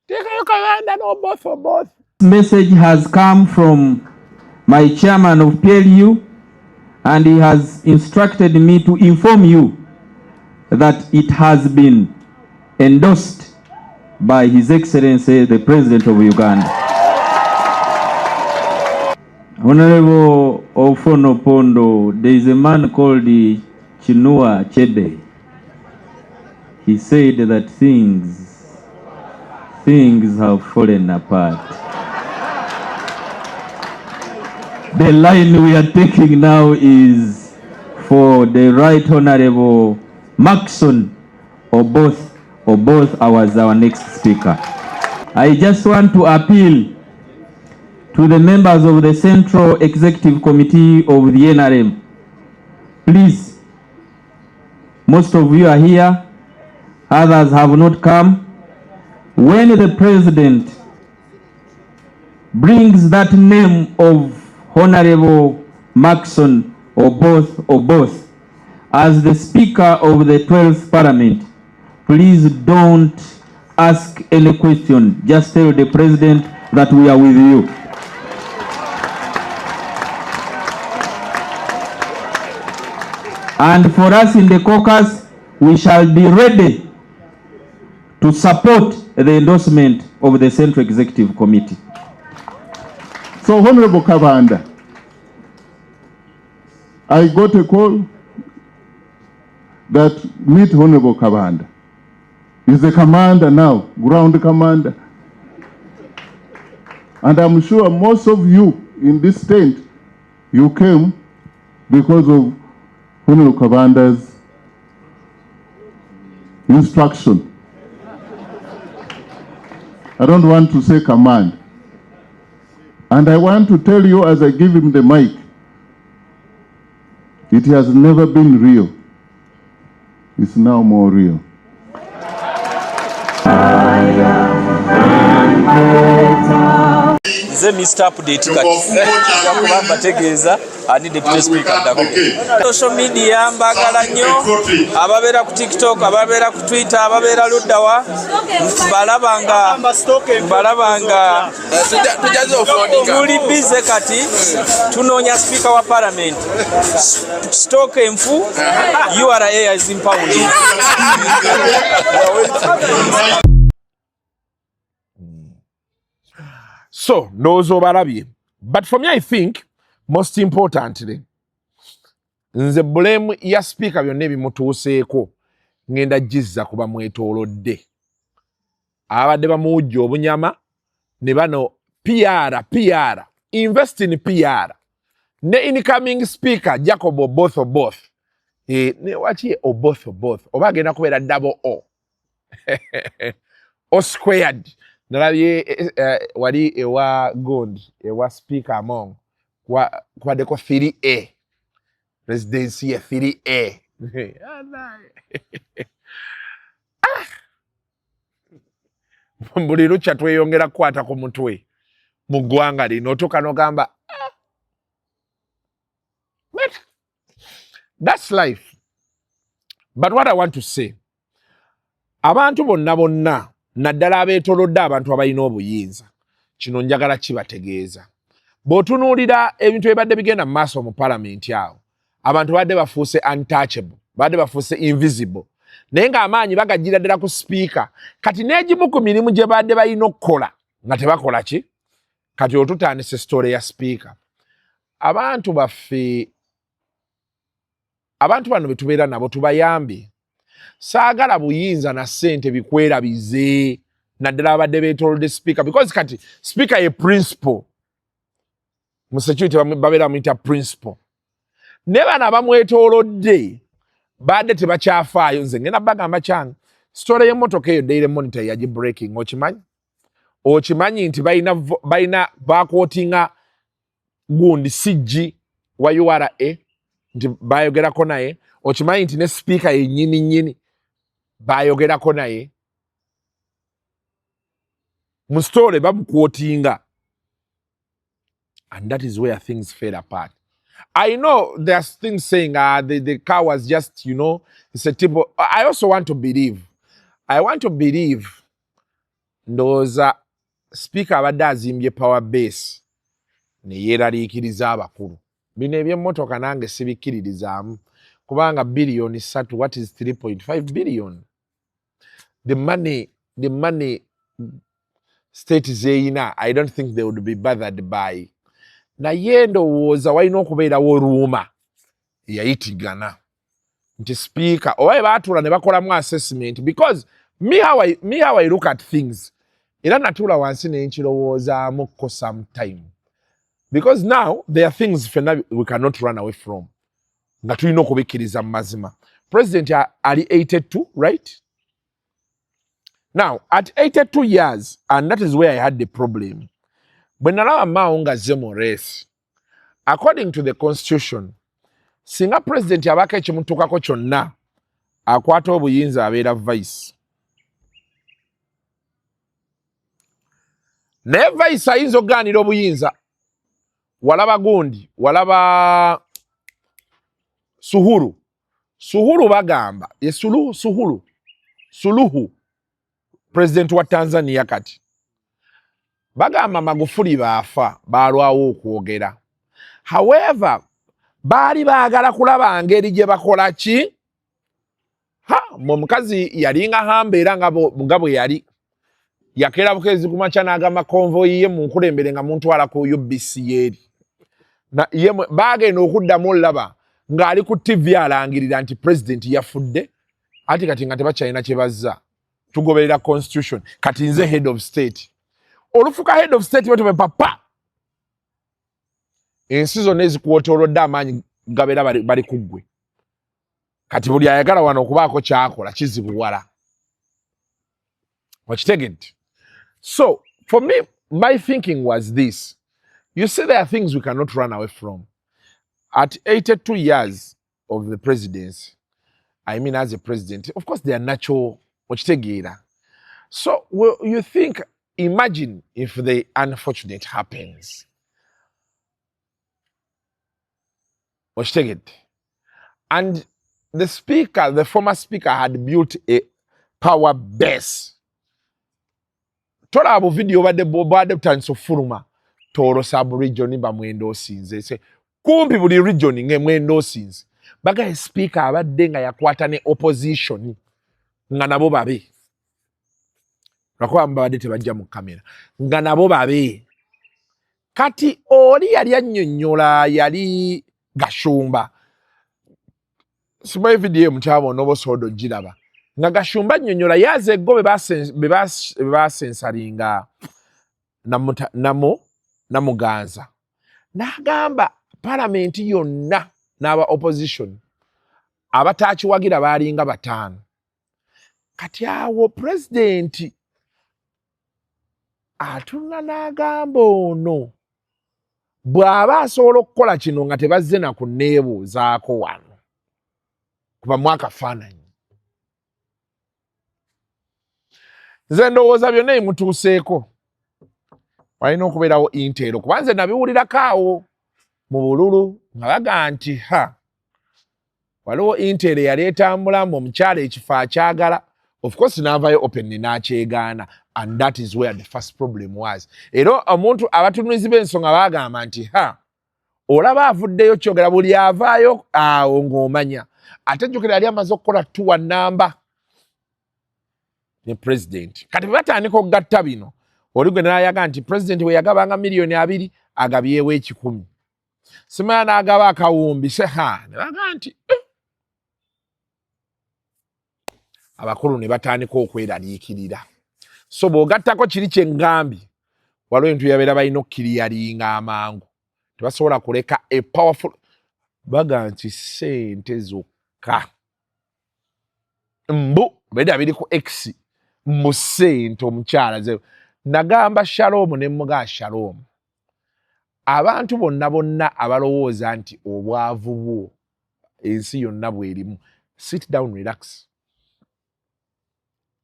Teekayo kabanda no both. Message has come from my chairman of PLU, and he has instructed me to inform you that it has been endorsed by His Excellency the President of Uganda. Honorable Ofono Pondo, there is a man called Chinua Chebe. He said that things have fallen apart. The line we are taking now is for the Right Honorable Maxon or both as our next speaker. I just want to appeal to the members of the Central Executive Committee of the NRM. Please, most of you are here, others have not come. When the president brings that name of Honorable Maxon or both as the Speaker of the 12th Parliament, please don't ask any question. Just tell the president that we are with you. And for us in the caucus, we shall be ready to support the endorsement of the Central Executive Committee. So, Honorable Kavanda, I got a call that meet Honorable Kavanda. He's the commander now, ground commander. And I'm sure most of you in this tent, you came because of Honorable Kavanda's instruction. I don't want to say command. And I want to tell you as I give him the mic, it has never been real. It's now more real. Nze Mr. Update kati yakuba mbategeeza ani deputy speaker ndako. Social media mbagala nnyo ababeera ku TikTok, ababeera ku Twitter, ababeera luddawa balabanga tuli bize kati tunoonya speaker wa parliament. Stock enfu URA is impounding. So, nozo balabi. But for me, I think, most importantly, nze blame ya speaker byonna bimutuuseeko ngenda jizza kuba mwetoolodde. Abadde bamuwujja obunyama, ne bano PR, invest in PR. Ne incoming speaker, Jacob both. Ne wachi both. Oba agenda kubeera double O. O squared. Nalabye wali ewa Gond, ewa speaker among kwa deko 3A. Presidency 3A. Mbuli lucha tweyongera kwata ku mutwe. Mu ggwanga lino otuuka n'ogamba. But that's life. But what I want to say, abantu bonna naddala abeetolodde abantu abalina obuyinza, kino njagala kibategeeza. Bw'otunuulira ebintu ebadde bigenda mu maaso mu palamenti awo, abantu badde bafuuse untouchable, badde bafuuse invisible. Naye ng'amaanyi bagajjira ddala ku speaker. Kati n'egimu ku mirimu gye badde balina okukola nga tebakola ki? Kati otutandise story ya speaker. Abantu baffe, abantu bano betubeera nabo tubayambe. Saagala buyinza na ssente bikwerabize naddala abadde beetolodde speaker, because kati speaker ye principal. Mu security babeera muyita principal. Ne bano abamwetoolodde badde tebakyafaayo. Nze ngenda bagamba kyange story y'emmotoka eyo Daily Monitor yaji breaking. Okimanyi nti balina bakootinga gundi CG wa URA nti bayogerako naye. Okimanyi nti ne speaker yennyini bayogerako naye. Mu story bamukwotinga. And that is where things fell apart. I know there's things saying the car was just, it's a type of, I also want to believe. Those speaker abadde azimbye power base ne yeeraliikiriza abakulu. Bino eby'emmotoka nange sibikkiririzaamu. Kubanga billion is set, what is 3.5 billion? The money state zeina, I don't think they would be bothered by. Na yendo woza walina okubeerawo ruuma yayitigana nti speaker owaye baatuula ne bakolamu assessment, because me how I look at things, era natuula wansi ne nkirowoozaamuko sometime, because now there are things we cannot run away from nga tulina okubikkiriza mu mazima. President ali 82, right? Now, at 82 years, and that is where I had the problem. When allow maunga zemo race, according to the constitution, singa president yabaka ekimutukako kyonna akwata obuyinza abeera vice. Naye vice ayinza okugaanira obuyinza walaba gundi, walaba Suhuru. Suhuru bagamba, ye Suluhu, president wa Tanzania kati. Bagamba Magufuli baafa, balwawo okwogera. However, baali baagala kulaba ngeri gye bakola ki? Omukazi yalinga hambeera nga bwe yali. Yakera bukezi kumacha n'agamba convoy ye mu nkulembere nga muntu ala ku UBC yeri. Na ye bagenda okuddamu olaba ng'ali ku TV alangirira nti president yafudde. Ati kati nga tebakyalina kye bazza. Tugoberera constitution. Kati nze head of state. Olufuka head of state wetu papa. Ensi zonna ezikuwotolodde amaanyi gabeera bali kuggwe. Kati buli ayagala wano okubaako kyakola kizibuwala. Wakitegedde? So, for me, my thinking was this. You see, there are things we cannot run away from. At 82 years of the presidency, I mean as a president, of course, they are natural. So, you think, imagine if the unfortunate happens. And the former speaker had built a power base. Tola abo video bade tanso furuma toro sub region ba mwendo sinze se kumpi buli region nge mwendo sinze baga speaker abadde nga yakwata ne opposition nga nabo babe nakwamba bade tebajja mu kamera nga nabo babe kati oli yali annyonnyola yali Gashumba sibai video mchabo nobo sodo jiraba nga Gashumba nnyonnyola yaze go bebasensaringa namuganza n'agamba Parliament yonna n'aba opposition abatakiwagira balinga batano kati awo president atuna n'agamba ono bw'aba asobola okukola kino nga tebazze na ku neebuuzaako wano kuba mwakafaananyi. Nze ndowooza byonna emutuuseeko walina okubeerawo intero kuba nze nabiwulirako awo mu bululu nga baga nti waliwo intero yali etambulamu omukyala ekifo akyagala of course n'avaayo openly n'akyegaana and that is where the first problem was. Era omuntu abatunuzi b'ensonga bagamba nti olaba avuddeyo kyogera buli avaayo awo ng'omanya ate jjukira yali amaze okukola tuwa namba ne president kati batandika okugatta bino oli gwe n'ayaga nti president we yagabanga $2,000,000 agabyewo 10,000 simanya n'agaba akawumbi se ne baga nti abakulu ne batandika okweraliikirira. So bw'ogattako kiri kye ngambye waliwo ebintu yabeera balina okkiriyalinga amangu tebasobola kuleka a powerful baga nti ssente zokka beda biri ku X mu ssente omukyala ze nagamba Shalom ne muga Shalom abantu bonna abalowooza nti obwavu bwo ensi yonna bwerimu sit down relax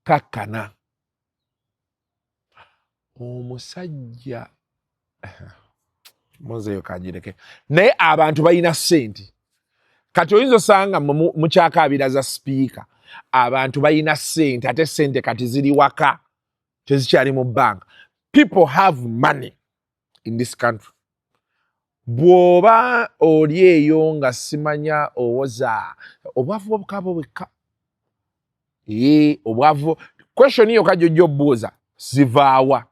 kakkana omusajja mozeyo kagireke naye abantu balina ssente kati oyinza osanga mukyakaabira za speaker abantu balina ssente ate ssente kati ziri waka tezikyali mu bank. People have money in this country. Bw'oba oli eyo nga simanya owoza obwavu obukabo bwekka obwavu question hiyo kajjo buuza zivaawa.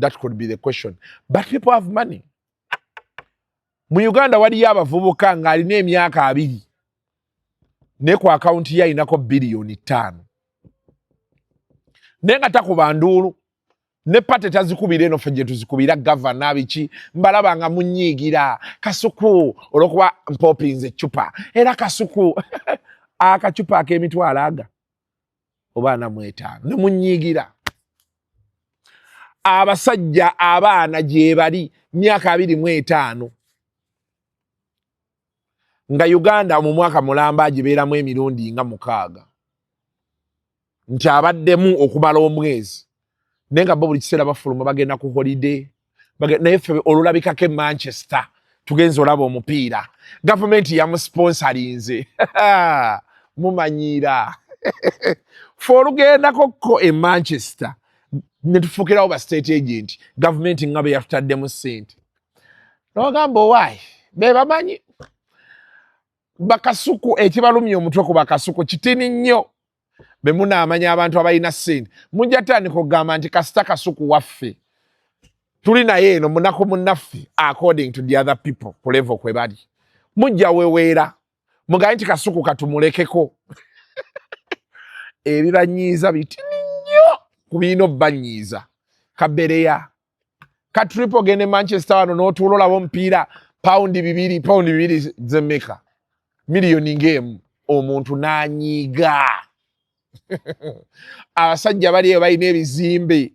That could be the question. But people have money. Mu Uganda waliyo abavubuka nga alina emyaka 2 ne ku account ye alinako bilioni 5 ne nga takuba nduulu ne pate tazikubira eno ffe tuzikubira governor biki mbalaba nga munyiigira Kasuku olwokuba mpopinze chupa era Kasuku akacupa ak'emitwalo aga oba 45 ne munyiigira abasajja abaana gye bali myaka 25 nga Uganda mu mwaka mulamba agibeeramu emirundi nga 6 nti abaddemu okumala omwezi nenga bo buli kiseera bafuluma bagenda ku holiday naye ffe olulabikako Manchester tugenza olaba omupiira gavumenti yamusponsorinze mumanyiira ffe olugendakokko Manchester ne tufukirawo ba state agent gavumenti nga bwe yatutaddemu ssente n'ogamba owaayi be bamanyi bakasuku ekibalumya omutwe ku bakasuku kitini nnyo be munaamanya abantu abalina ssente mujja tandika okugamba nti kasita kasuku waffe tuli naye eno munaku munnaffe according to the other people ku level kwe bali mujja weweera mugaye nti kasuku katumulekeko ebibanyiiza bitini nnyo ku biina obbanyiiza kabereya ka triple gene Manchester wano n'otuula olaba omupiira paundi 2 zemmeka miliyoni ng'emu omuntu n'anyiiga abasajja bali eyo balina ebizimbe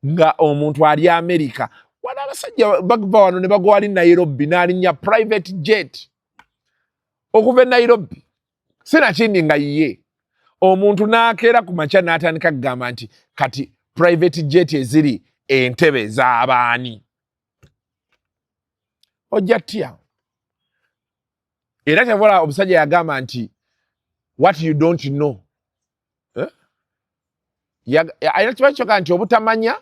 nga omuntu ali America wana abasajja bagva wano ne bagwa ali Nairobi n'alinnya private jet okuva e Nairobi sina kindi nga yiye omuntu n'akeera ku makya n'atandika kugamba nti kati private jet eziri entebe z'abaani ojja tya era kyavola omusajja yagamba nti what you don't know ayina kiba kyoga nti obutamanya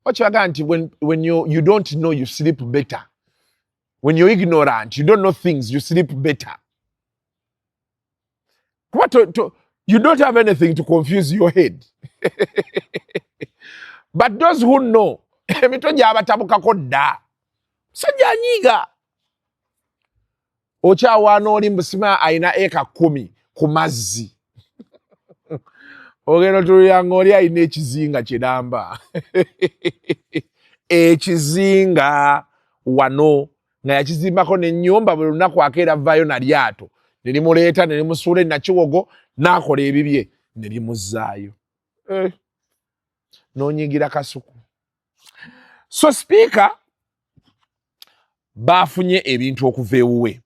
okibaga nti when you don't know you sleep better when you're ignorant you don't know things you sleep better you don't have anything to confuse your head but those who know emitwe gy'abatabukako dda musajja anyiiga okyawaana oli mbusima ayina eka 10 ku mazzi ogenda tuluyanga oli ayina ekizinga kiramba ekizinga wano nga yakizimbako n'ennyumba buli lunaku akeera avaayo na lyato ne limuleeta ne limusuula e Nakiwogo n'akola ebibye ne limuzzaayo n'onyigira kasuku so speaker baafunye ebintu okuva ewuwe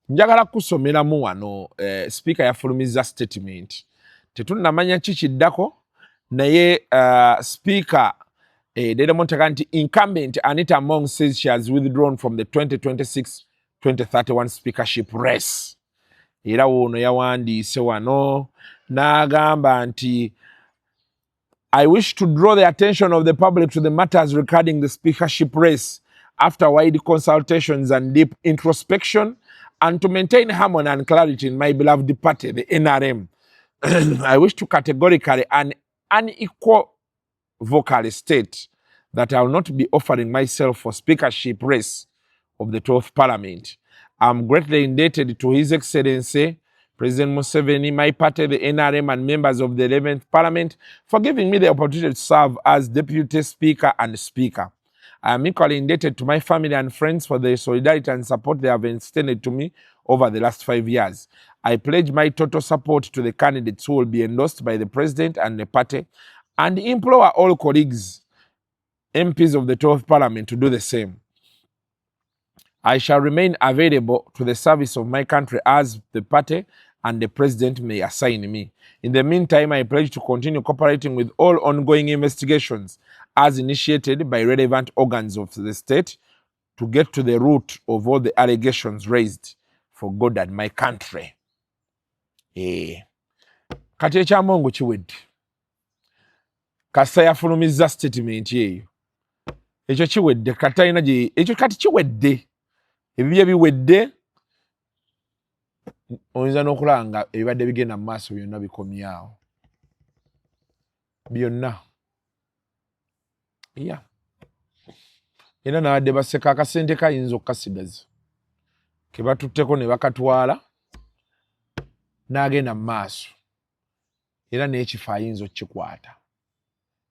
njagala kusomeramu wano speaker yafulumizza statement tetunnamanya kikiddako naye speaker Dede Montega nti incumbent Anita Among says she has withdrawn from the 2026-2031 speakership race. Era wono yawandiise wano n'agamba nti I wish to draw the attention of the public to the matters regarding the speakership race after wide consultations and deep introspection and to maintain harmony and clarity in my beloved party, the NRM. I wish to categorically and unequivocally state that I will not be offering myself for speakership race of the 12th Parliament. I'm greatly indebted to His Excellency, President Museveni, my party, the NRM, and members of the 11th Parliament for giving me the opportunity to serve as Deputy Speaker and Speaker. I am equally indebted to my family and friends for the solidarity and support they have extended to me over the last 5 years. I pledge my total support to the candidates who will be endorsed by the President and the party and implore all colleagues, MPs of the 12th Parliament to do the same. I shall remain available to the service of my country as the party and the President may assign me. In the meantime, I pledge to continue cooperating with all ongoing investigations as initiated by relevant organs of the state to get to the root of all the allegations raised for God and my country. Kati ekyamongo kiwedde. Kasita yafulumizza statement eyo. Ekyo kiwedde kati alina gye ekyo kati kiwedde. Ebibye biwedde oyinza n'okulanga ebibadde bigenda mu maaso byonna bikomyawo. Byonna. Yeah. Era n'abadde baseka akasente kayinza okukasigaza. Ke batutteko ne bakatwala n'agenda mu maaso. Era n'ekifo ayinza okkikwata.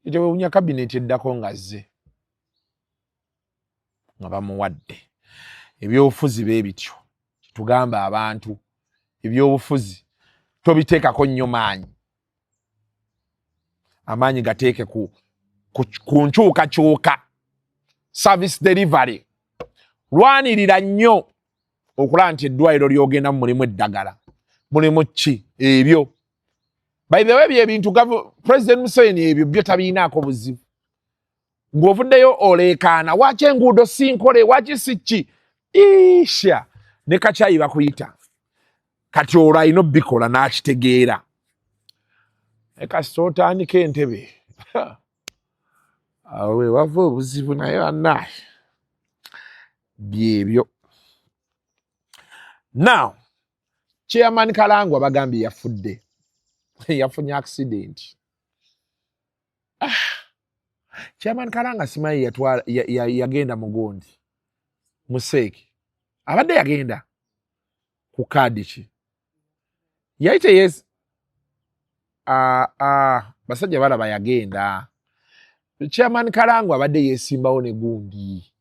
Ekyo bwe bunya kabineti eddako ng'azze. Nga bamuwadde. Ebyobufuzi bwe bityo. Tugamba abantu. Ebyobufuzi tobiteekako nnyo maanyi. Amaanyi gateeke ku nkyukakyuka. Service delivery. Lwanirira nnyo okulaba nti eddwaliro ly'ogenda mulimu eddagala. Mulimu ki ebyo. By the way, ebintu President Museveni ebyo byo tabiinaako buzibu. Ng'ovuddeyo oleekaana, waaki enguudo sinkole, waaki si isha, ne kacaayi bakuyita. Kati olwo alina obbikola n'akitegeera. Kasita otandika entebe. Awe wava obuzibu naye annaye. Byebyo. Now, Chairman Kalangwa bagambye yafudde. Yafunye accident. Chairman Kalanga simayi yagenda mugondi. Museeki. Abadde yagenda ku kaadi ki. Yayite yes. Basajja balaba yagenda. Chairman Kalangwa abadde yesimbawo ne gundi.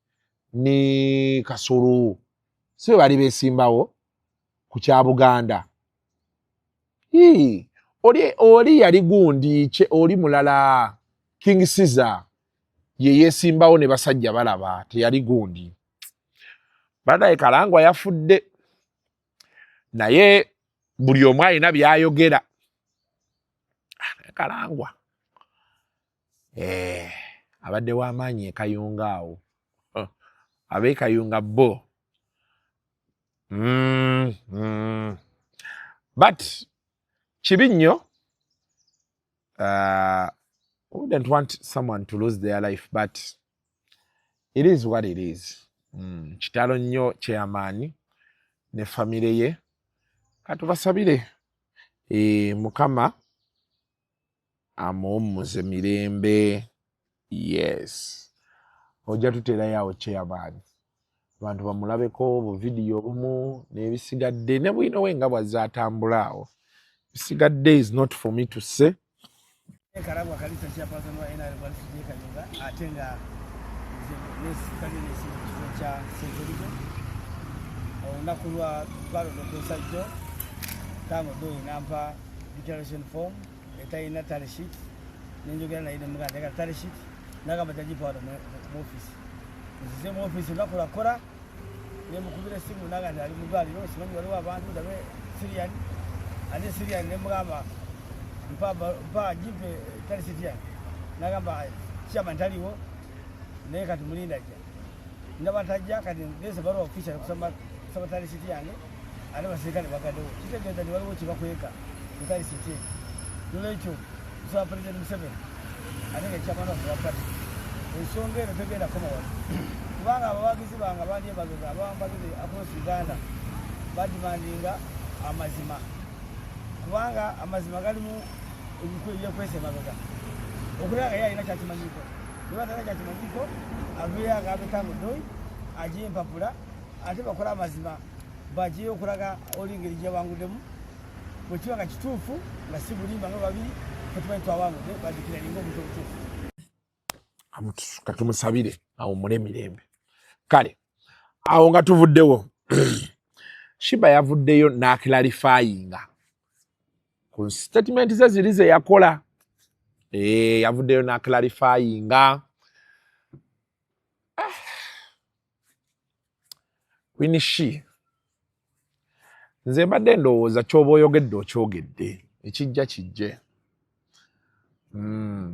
Ne Kasolo. So bali besimbawo ku kya Buganda. Oli yali gundi oli mulala King Caesar ye yesimbawo ne basajja balaba teyali gundi. Badaye Kalangwa yafudde. Naye buli omu alina byayogera. Kalangwa. Abadde w'amaanyi e Kayunga awo. Abe Kayunga bo. But kibi nnyo. Wouldn't want someone to lose their life, but it is what it is. Kitalo nnyo Chairman ne family ye. Katubasabire Mukama amuwummuze mirembe. Yes. Ojja tutera yawo Chairman. Abantu bamulabeko bu video bumu n'ebisigadde ne bwino wenga bwazatambula awo. Bisigadde is not for me to say. Karabwa kalisa chairperson wa NRL Kayunga atenga nesi cha security onakulwa balo n'osajjo tango do inampa declaration form etaina tally sheet n'enjogera nayo muganda ka tally sheet nagamba tajipaada mu office nzize mu office nakora ne mukubira simu naganda ali mudwaliro simanyi waliwo abantu dabe Syrian ane Syrian ne mugamba mpa jipe tally sheet ya nagamba chama ntaliwo naye kati mulinda ja ndabatajja kati ndese baro official kusoma tally sheet yange ane baserikali bakadewo kitegeeza ni waliwo kibakweka tally sheet n'ekyo so President Museveni ane chama no party ensonga eno tegenda koma wano kubanga abawagizi banga bali bageza abambagize across Uganda badimandinga amazima kubanga amazima galimu ebikwiye kwese magoga okulaga yali na kyakimanyiko niba tana kyakimanyiko avuya gabetango doi aje empapula ate bakola amazima baje okulaga olingeri je bangudemu bwekiwanga kituufu nga si bulimba nga babiri kutwentwa wangu badikira lingo mutuufu katumusabire awo mulemirembe kale awo nga tuvuddewo Shiba yavuddeyo n'aclarifyinga ku statement ze ziri ze yakola yavuddeyo n'aclarifyinga winishi nze mbadde ndowooza ky'oba oyogedde okyogedde ekijja kijje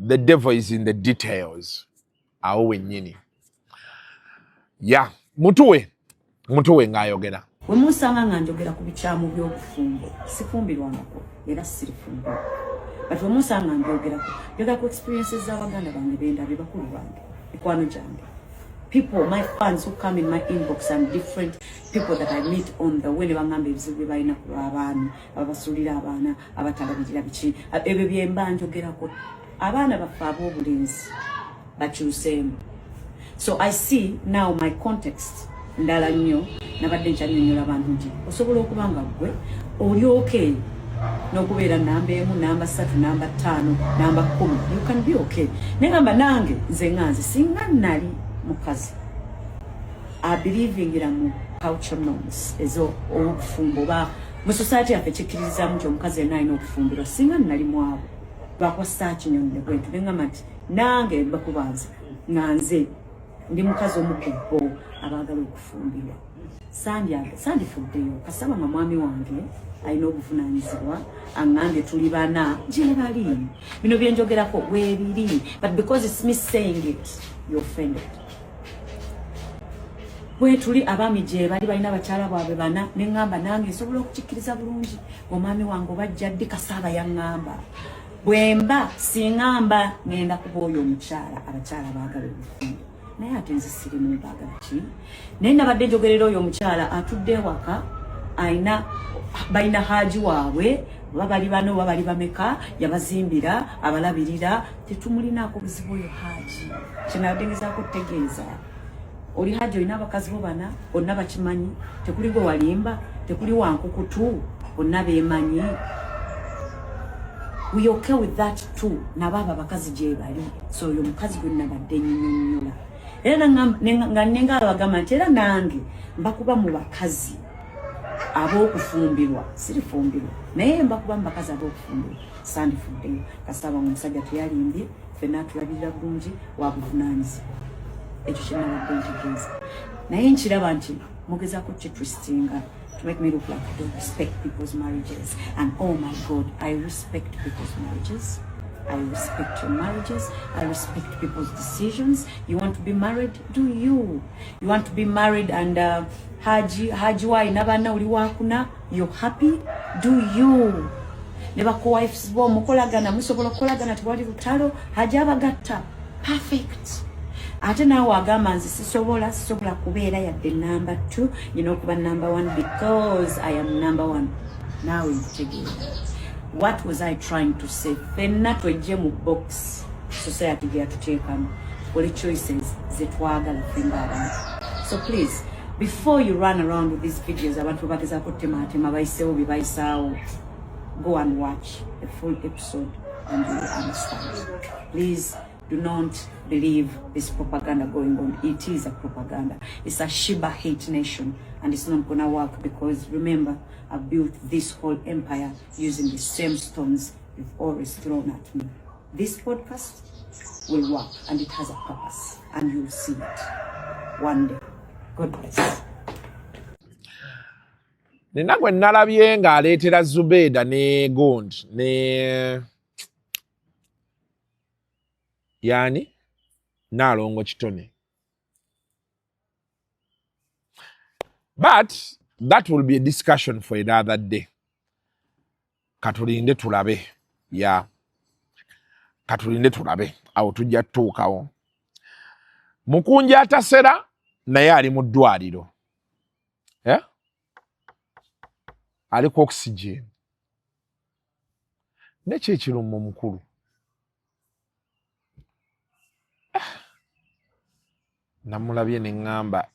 the devil is in the details awo wennyini ya mutuwe ng'ayogera wemusanga nga njogera ku bikyamu by'obufumbo sifumbirwanako era sirifumbo but wemusanga njogera ku experiences z'abaganda bange bendabye bakulu bange mikwano gyange people, my fans who come in my inbox and different people that I meet on the way bangamba ebizibu bye balina ku abaana ababasulira abaana abatalabirira biki ebyo bye mba njogerako abaana baffe ab'obulenzi bakyuseemu. So I see now my context ndala nnyo nabadde nkyanyonnyola abantu nti osobola okubanga gwe oli okay n'okubeera namba 1, namba 3, namba 5, namba 10, you can be okay. Negamba nange nze nganze singa nali mukazi I believe in mu culture norms ezo obufumbo ba mu society yaffe kikkirizamu nti omukazi yenna alina okufumbirwa singa nali mwabo bakwasa kinyonyi bwentu nengamba nti nange bakubanze nga nze ndi mukazi omu ku bo abaagala okufumbirwa sandifuddeyo kasaba nga mwami wange alina obuvunaanyizibwa aŋŋambye tuli bana gye bali bino byenjogerako bwebiri but because it's me saying it you offended bwe tuli abaami gye bali balina bakyala bwabwe bana neŋŋamba nange nsobola okukikkiriza bulungi omwami wange obajja ddi kasaba yaŋŋamba bwemba siŋŋamba ŋenda kuba oyo omukyala abakyala baagala obufundo naye ate nze sirimu baagala ki naye nabadde njogerera oyo omukyala atudde ewaka balina haaji waabwe oba bali bano oba bali bameka yabazimbira abalabirira tetumulinaako buzibu oyo haaji kyenabadde ngezaako okutegeeza oli haaji olina abakazi bo bana bonna bakimanyi tekuli gwe walimba tekuli wankukutu bonna beemanyi we okay with that too nababa abakazi gye bali so oyo omukazi gwe nabadde nnyonnyola era nga nenga abagamba nti era nange mbakuba mu bakazi ab'okufumbirwa sirifumbirwa naye mbakuba mu bakazi ab'okufumbirwa sandifuddeyo kasaba nga omusajja tuyalimbye ffenna tulabirira bulungi wabuvunaanyizibwa ekyo kyenabadde ntegeeza naye nkiraba nti mugezaako kitwistinga to make me look like I don't respect people's marriages. And oh my God, I respect people's marriages. I respect your marriages. I respect people's decisions. You want to be married? Do you? You want to be married and haji wa inabana uli wakuna? You're happy? Do you? Never co-wives bo mukolagana musobola kolagana tewali lutalo haji abagatta. Perfect. Ate nawe wagamba nze sisobola kubeera yadde number 2 kuba number 1 because I am number 1. Nawe ntegeera. What was I trying to say? Fenna twejje mu box society gye yatuteekamu oli choices zetwagala fenna abantu. So please, before you run around with these videos abantu bagezaako tematema bayiseewo bye bayisaawo, go and watch the full episode and you will understand. Please do not believe this propaganda going on. It is a propaganda. It's a Shiba hate nation and it's not gonna work because remember, I've built this whole empire using the same stones you've always thrown at me. This podcast will work and it has a purpose and you'll see it one day. God bless. Nina gwe nalabye ng'aleetera Zubeda ne Gond ne yani Nalongo Kitone. But that will be a discussion for another day. Katulinde tulabe. Yeah. Katulinde tulabe. Awo tujja tuukawo. Mukunja atasera naye ali mu ddwaliro. Yeah? Aliko oxygen. Nekyo ekirummo mukulu. Namulabye ne ngamba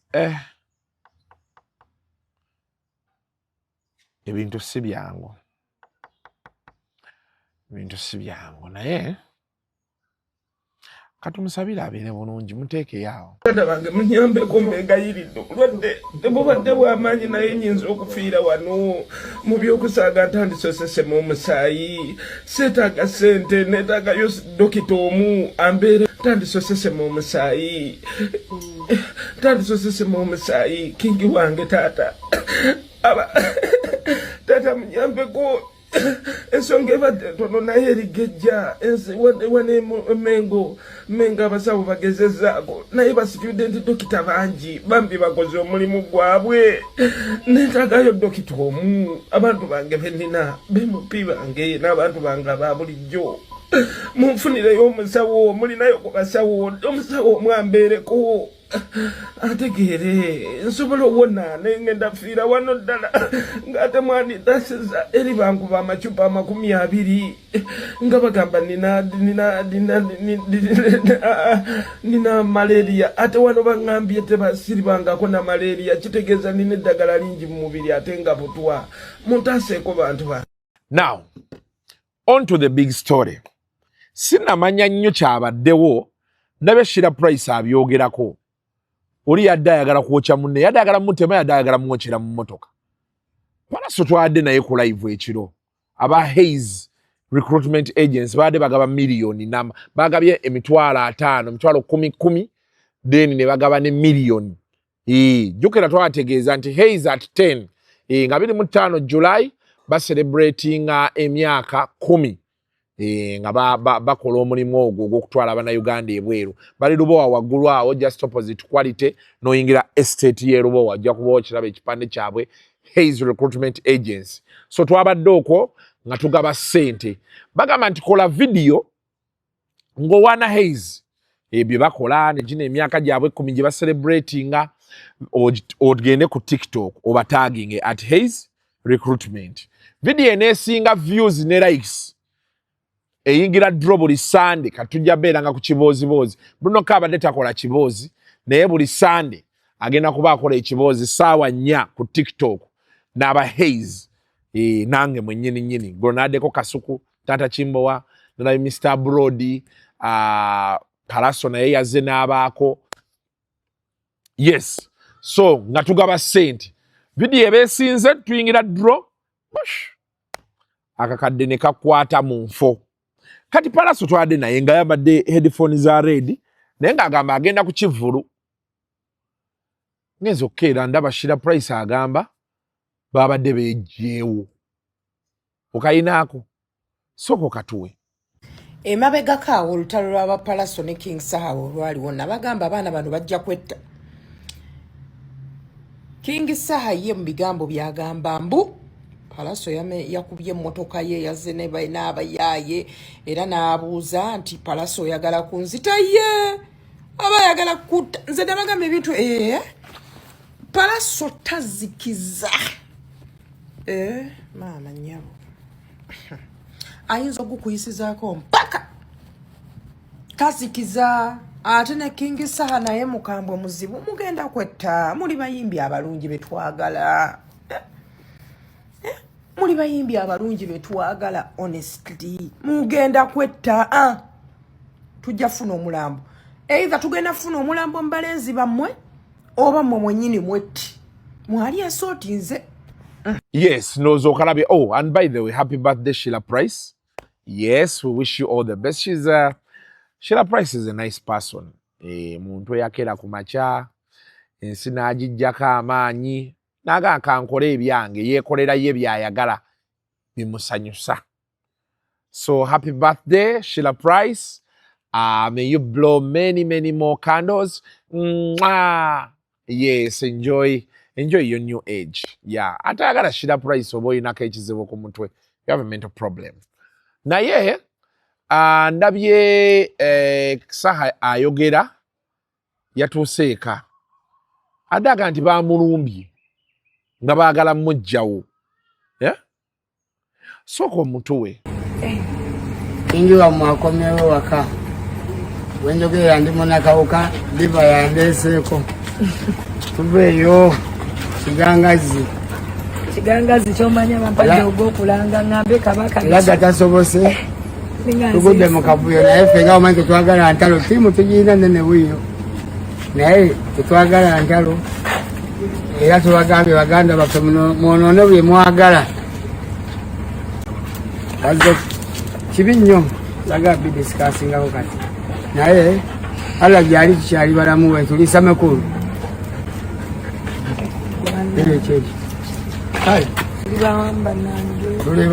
ebintu si byangu. Ebintu si byangu naye katumusabira abeere bulungi muteeke yaawo. Bana bange munyambeko mbegayiridde okulwadde tebubadde bw'amaanyi naye nyinza okufiira wano mu by'okusaaga ntandisosesemu omusaayi seetaaga ssente neetaagayo dokita omu ambeere ntandisosesemu omusaayi kingi wange taata taata munyambeko ensonga ebadde ntono naye erigejja wane mengo abasawo bagezezzaako naye basitudenti dokita bangi bambi bakoze omulimu gwabwe neetaagayo dokita omu abantu bange benina bemupi bange n'abantu bange aba bulijjo munfunireyo omusawo mulinayo ku basawo omusawo omwambeereko ategeere nsobola owona nengenda fiira wano ddala ng'ate mwandidasiza eri bankuba amacupa 20 nga bagamba nina malaria ate wano baŋŋambye tebasiribangako na malaria kitegeeza nina eddagala lingi mu mubiri ate nga butwa muntaseeko bantu bange. Now, on to the big story. Sinnamanya nnyo kyabaddewo nabe Shira Price abyogerako. Oli yadde ayagala kwokya munne, yadde ayagala mutema, yadde ayagala mwokyera mu mmotoka. Palaso twadde naye ku live ekiro aba Hayes recruitment agents baade bagaba million nama bagabye emitwalo 5 emitwalo 10 then ne bagaba ne million jukira twategeeza nti Hayes at 10 nga 25 July ba celebrating emyaka 10 nga bakola omulimu ogwo ogw'okutwala abana Uganda ebweru bali Lubowa waggulu awo just opposite Quality noyingira estate ye Lubowa ajja kubawo ekirabo ekipande kyabwe Hayes Recruitment Agency. So twabadde okwo nga tugaba ssente bagamba nti kola video ng'owaana Hayes ebyo bakola ne gino emyaka gyabwe 10 gye bacelebratinga ogende ku TikTok oba tagging at Hayes Recruitment. Video eneesinga views ne likes eyingira draw buli Sunday katujja beeranga ku kiboozibozi Bruno kabadde takola kiboozi naye buli Sunday agenda kuba akola ekiboozi ssaawa 4 ku TikTok n'aba Hayes nange mwennyini nnyini Gronadeko Kasuku Tata Chimbowa na Mr. Brody Palaso naye yazze n'abaako yes so nga tugaba ssente video ebeesinze tuyingira draw akakadde ne kakwata mu nfo kati Palaso twadde naye nga yabadde headphones za red naye ng'agamba agenda ku kivulu ngenza okkeera ndaba Shira Price agamba babadde beejeewo okayinaako soko katuwe emabegako awo olutalo lw'aba Palaso ne King Sahawo olwaliwo nabagamba abaana bano bajja kwetta King Saha ye mu bigambo byagamba mbu Palaso yakubye emmotoka ye yazze n'abayaaye era n'abuuza nti Palaso oyagala kunzita ye aba yagala kutta nze nabagamba ebintu Palaso tazikiza maama nnyabo ayinza okukuyisizaako mpaka tazikiza ate ne King Saha naye mukambwe muzibu mugenda kwetta muli bayimbi abalungi betwagala muli bayimbi abalungi betwagala honestly mugenda kwetta tujja funa omulambo either tugenda funa omulambo mbalenzi bammwe oba mmwe mwennyini mwetti mwali asooti nze yes nozo kalabe and by the way happy birthday Sheila Price yes we wish you all the best Sheila Price is a nice person muntu yakera ku macha ensi n'agijjako amaanyi naga kankole ebyange yekolera ye byayagala bimusanyusa so happy birthday Sheila Price may you blow many more candles yes enjoy your new age atayagala Sheila Price oba olinako ekizibu ku mutwe you have a mental problem naye ndabye Saha ayogera yatuuse eka adaga nti bamulumbye nga baagala mujjawo sooka omutuwe injiwa mwakomyewo waka wenjogera ndi munakawuka diva yandeeseeko tuveeyo kigangazi kyomanya bampadde ogw'okulanga ngambe kabaka laga tasobose tugudde mu kavuyo naye ffe nga omanyi tetwagala ntalo tiimu tugirina nene bwiyo naye tetwagala ntalo era tubagambye baganda baffe mwonoone bye mwagala kaze kibi nnyo laga bidisikaasingako kati naye ala gyali tukyali balamu we tulisa mekulu erekyeki tuli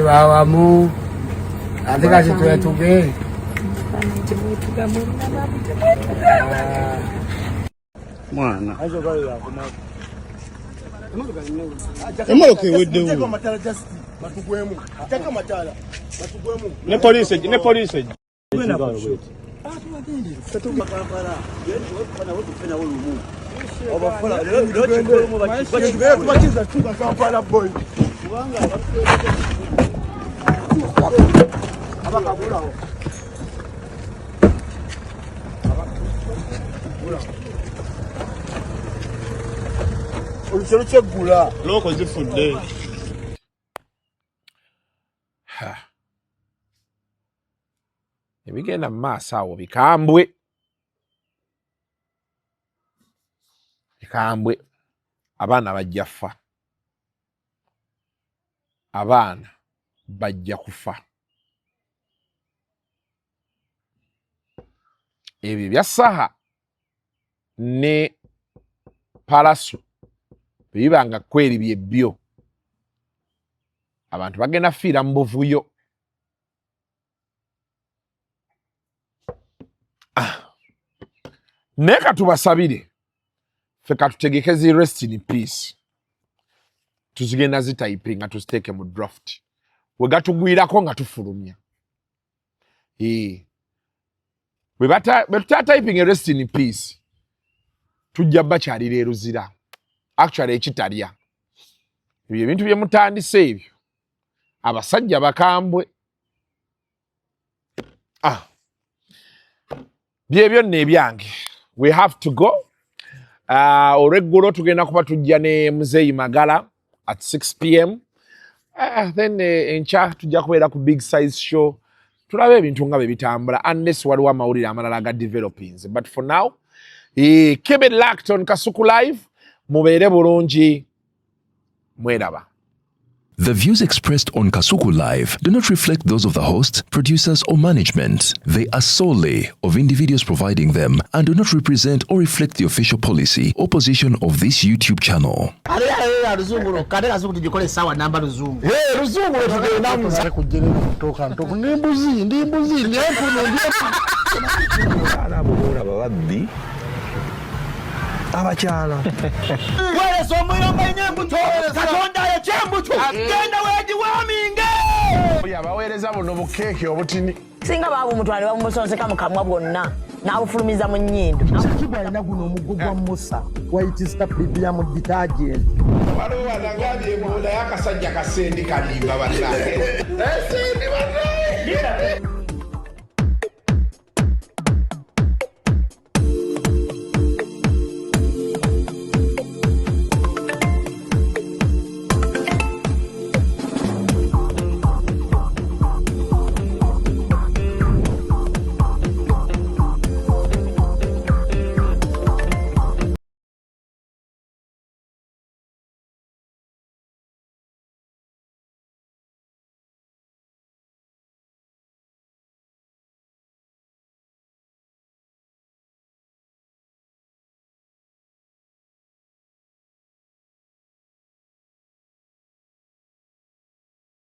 bawamu ate kati twetuge mwana emotoka eweddewo ne poliisi olusolo kyeggula looko zifudde ebigenda mu maaso awo bikambwe abaana bajja ffa abaana bajja kufa. Ebyo bya Saha ne Palaso bibanga kweri byebyo. Abantu bagenda fiira mu buvuyo. Neka tubasabire fe katutegekezi rest in peace. Tuzigenda zitaipe nga tuziteke mu draft. We gatugwirako nga tufulumya. Betuta typing a rest in peace. Tujja bakyalira eruzira. Actually ekitalya. Ebyo ebintu bye mutandise ebyo. Abasajja bakambwe. Byebyo nebyange. We have to go. Oreggulo tugenda kuba tujja ne Muzeeyi Magala at 6 p.m. Then encha tujja kubeera ku big size show. Tulabe ebintu nga bitambula unless waliwo amawulire amalala ga developings. But for now, keep it locked on Kasuku Live. Mubeere bulungi. Mweraba. The views expressed on Kasuku Live do not reflect those of the host, producers, or management. They are solely of individuals providing them and do not represent or reflect the official policy or position of this YouTube channel. Abakyala wale somuyomba inyembuto katonda ya chembuto genda weji waminge yabaweereza buno bukeeke obutini singa babu mutwale bamusonseka mu kamwa bwonna n'abufulumiza mu nnyindo Sakibwa alina guno omuggo gwa Musa wayitista Bibia mu detergent waliwo wanagambye ebola y'akasajja kasendi kalimba bannange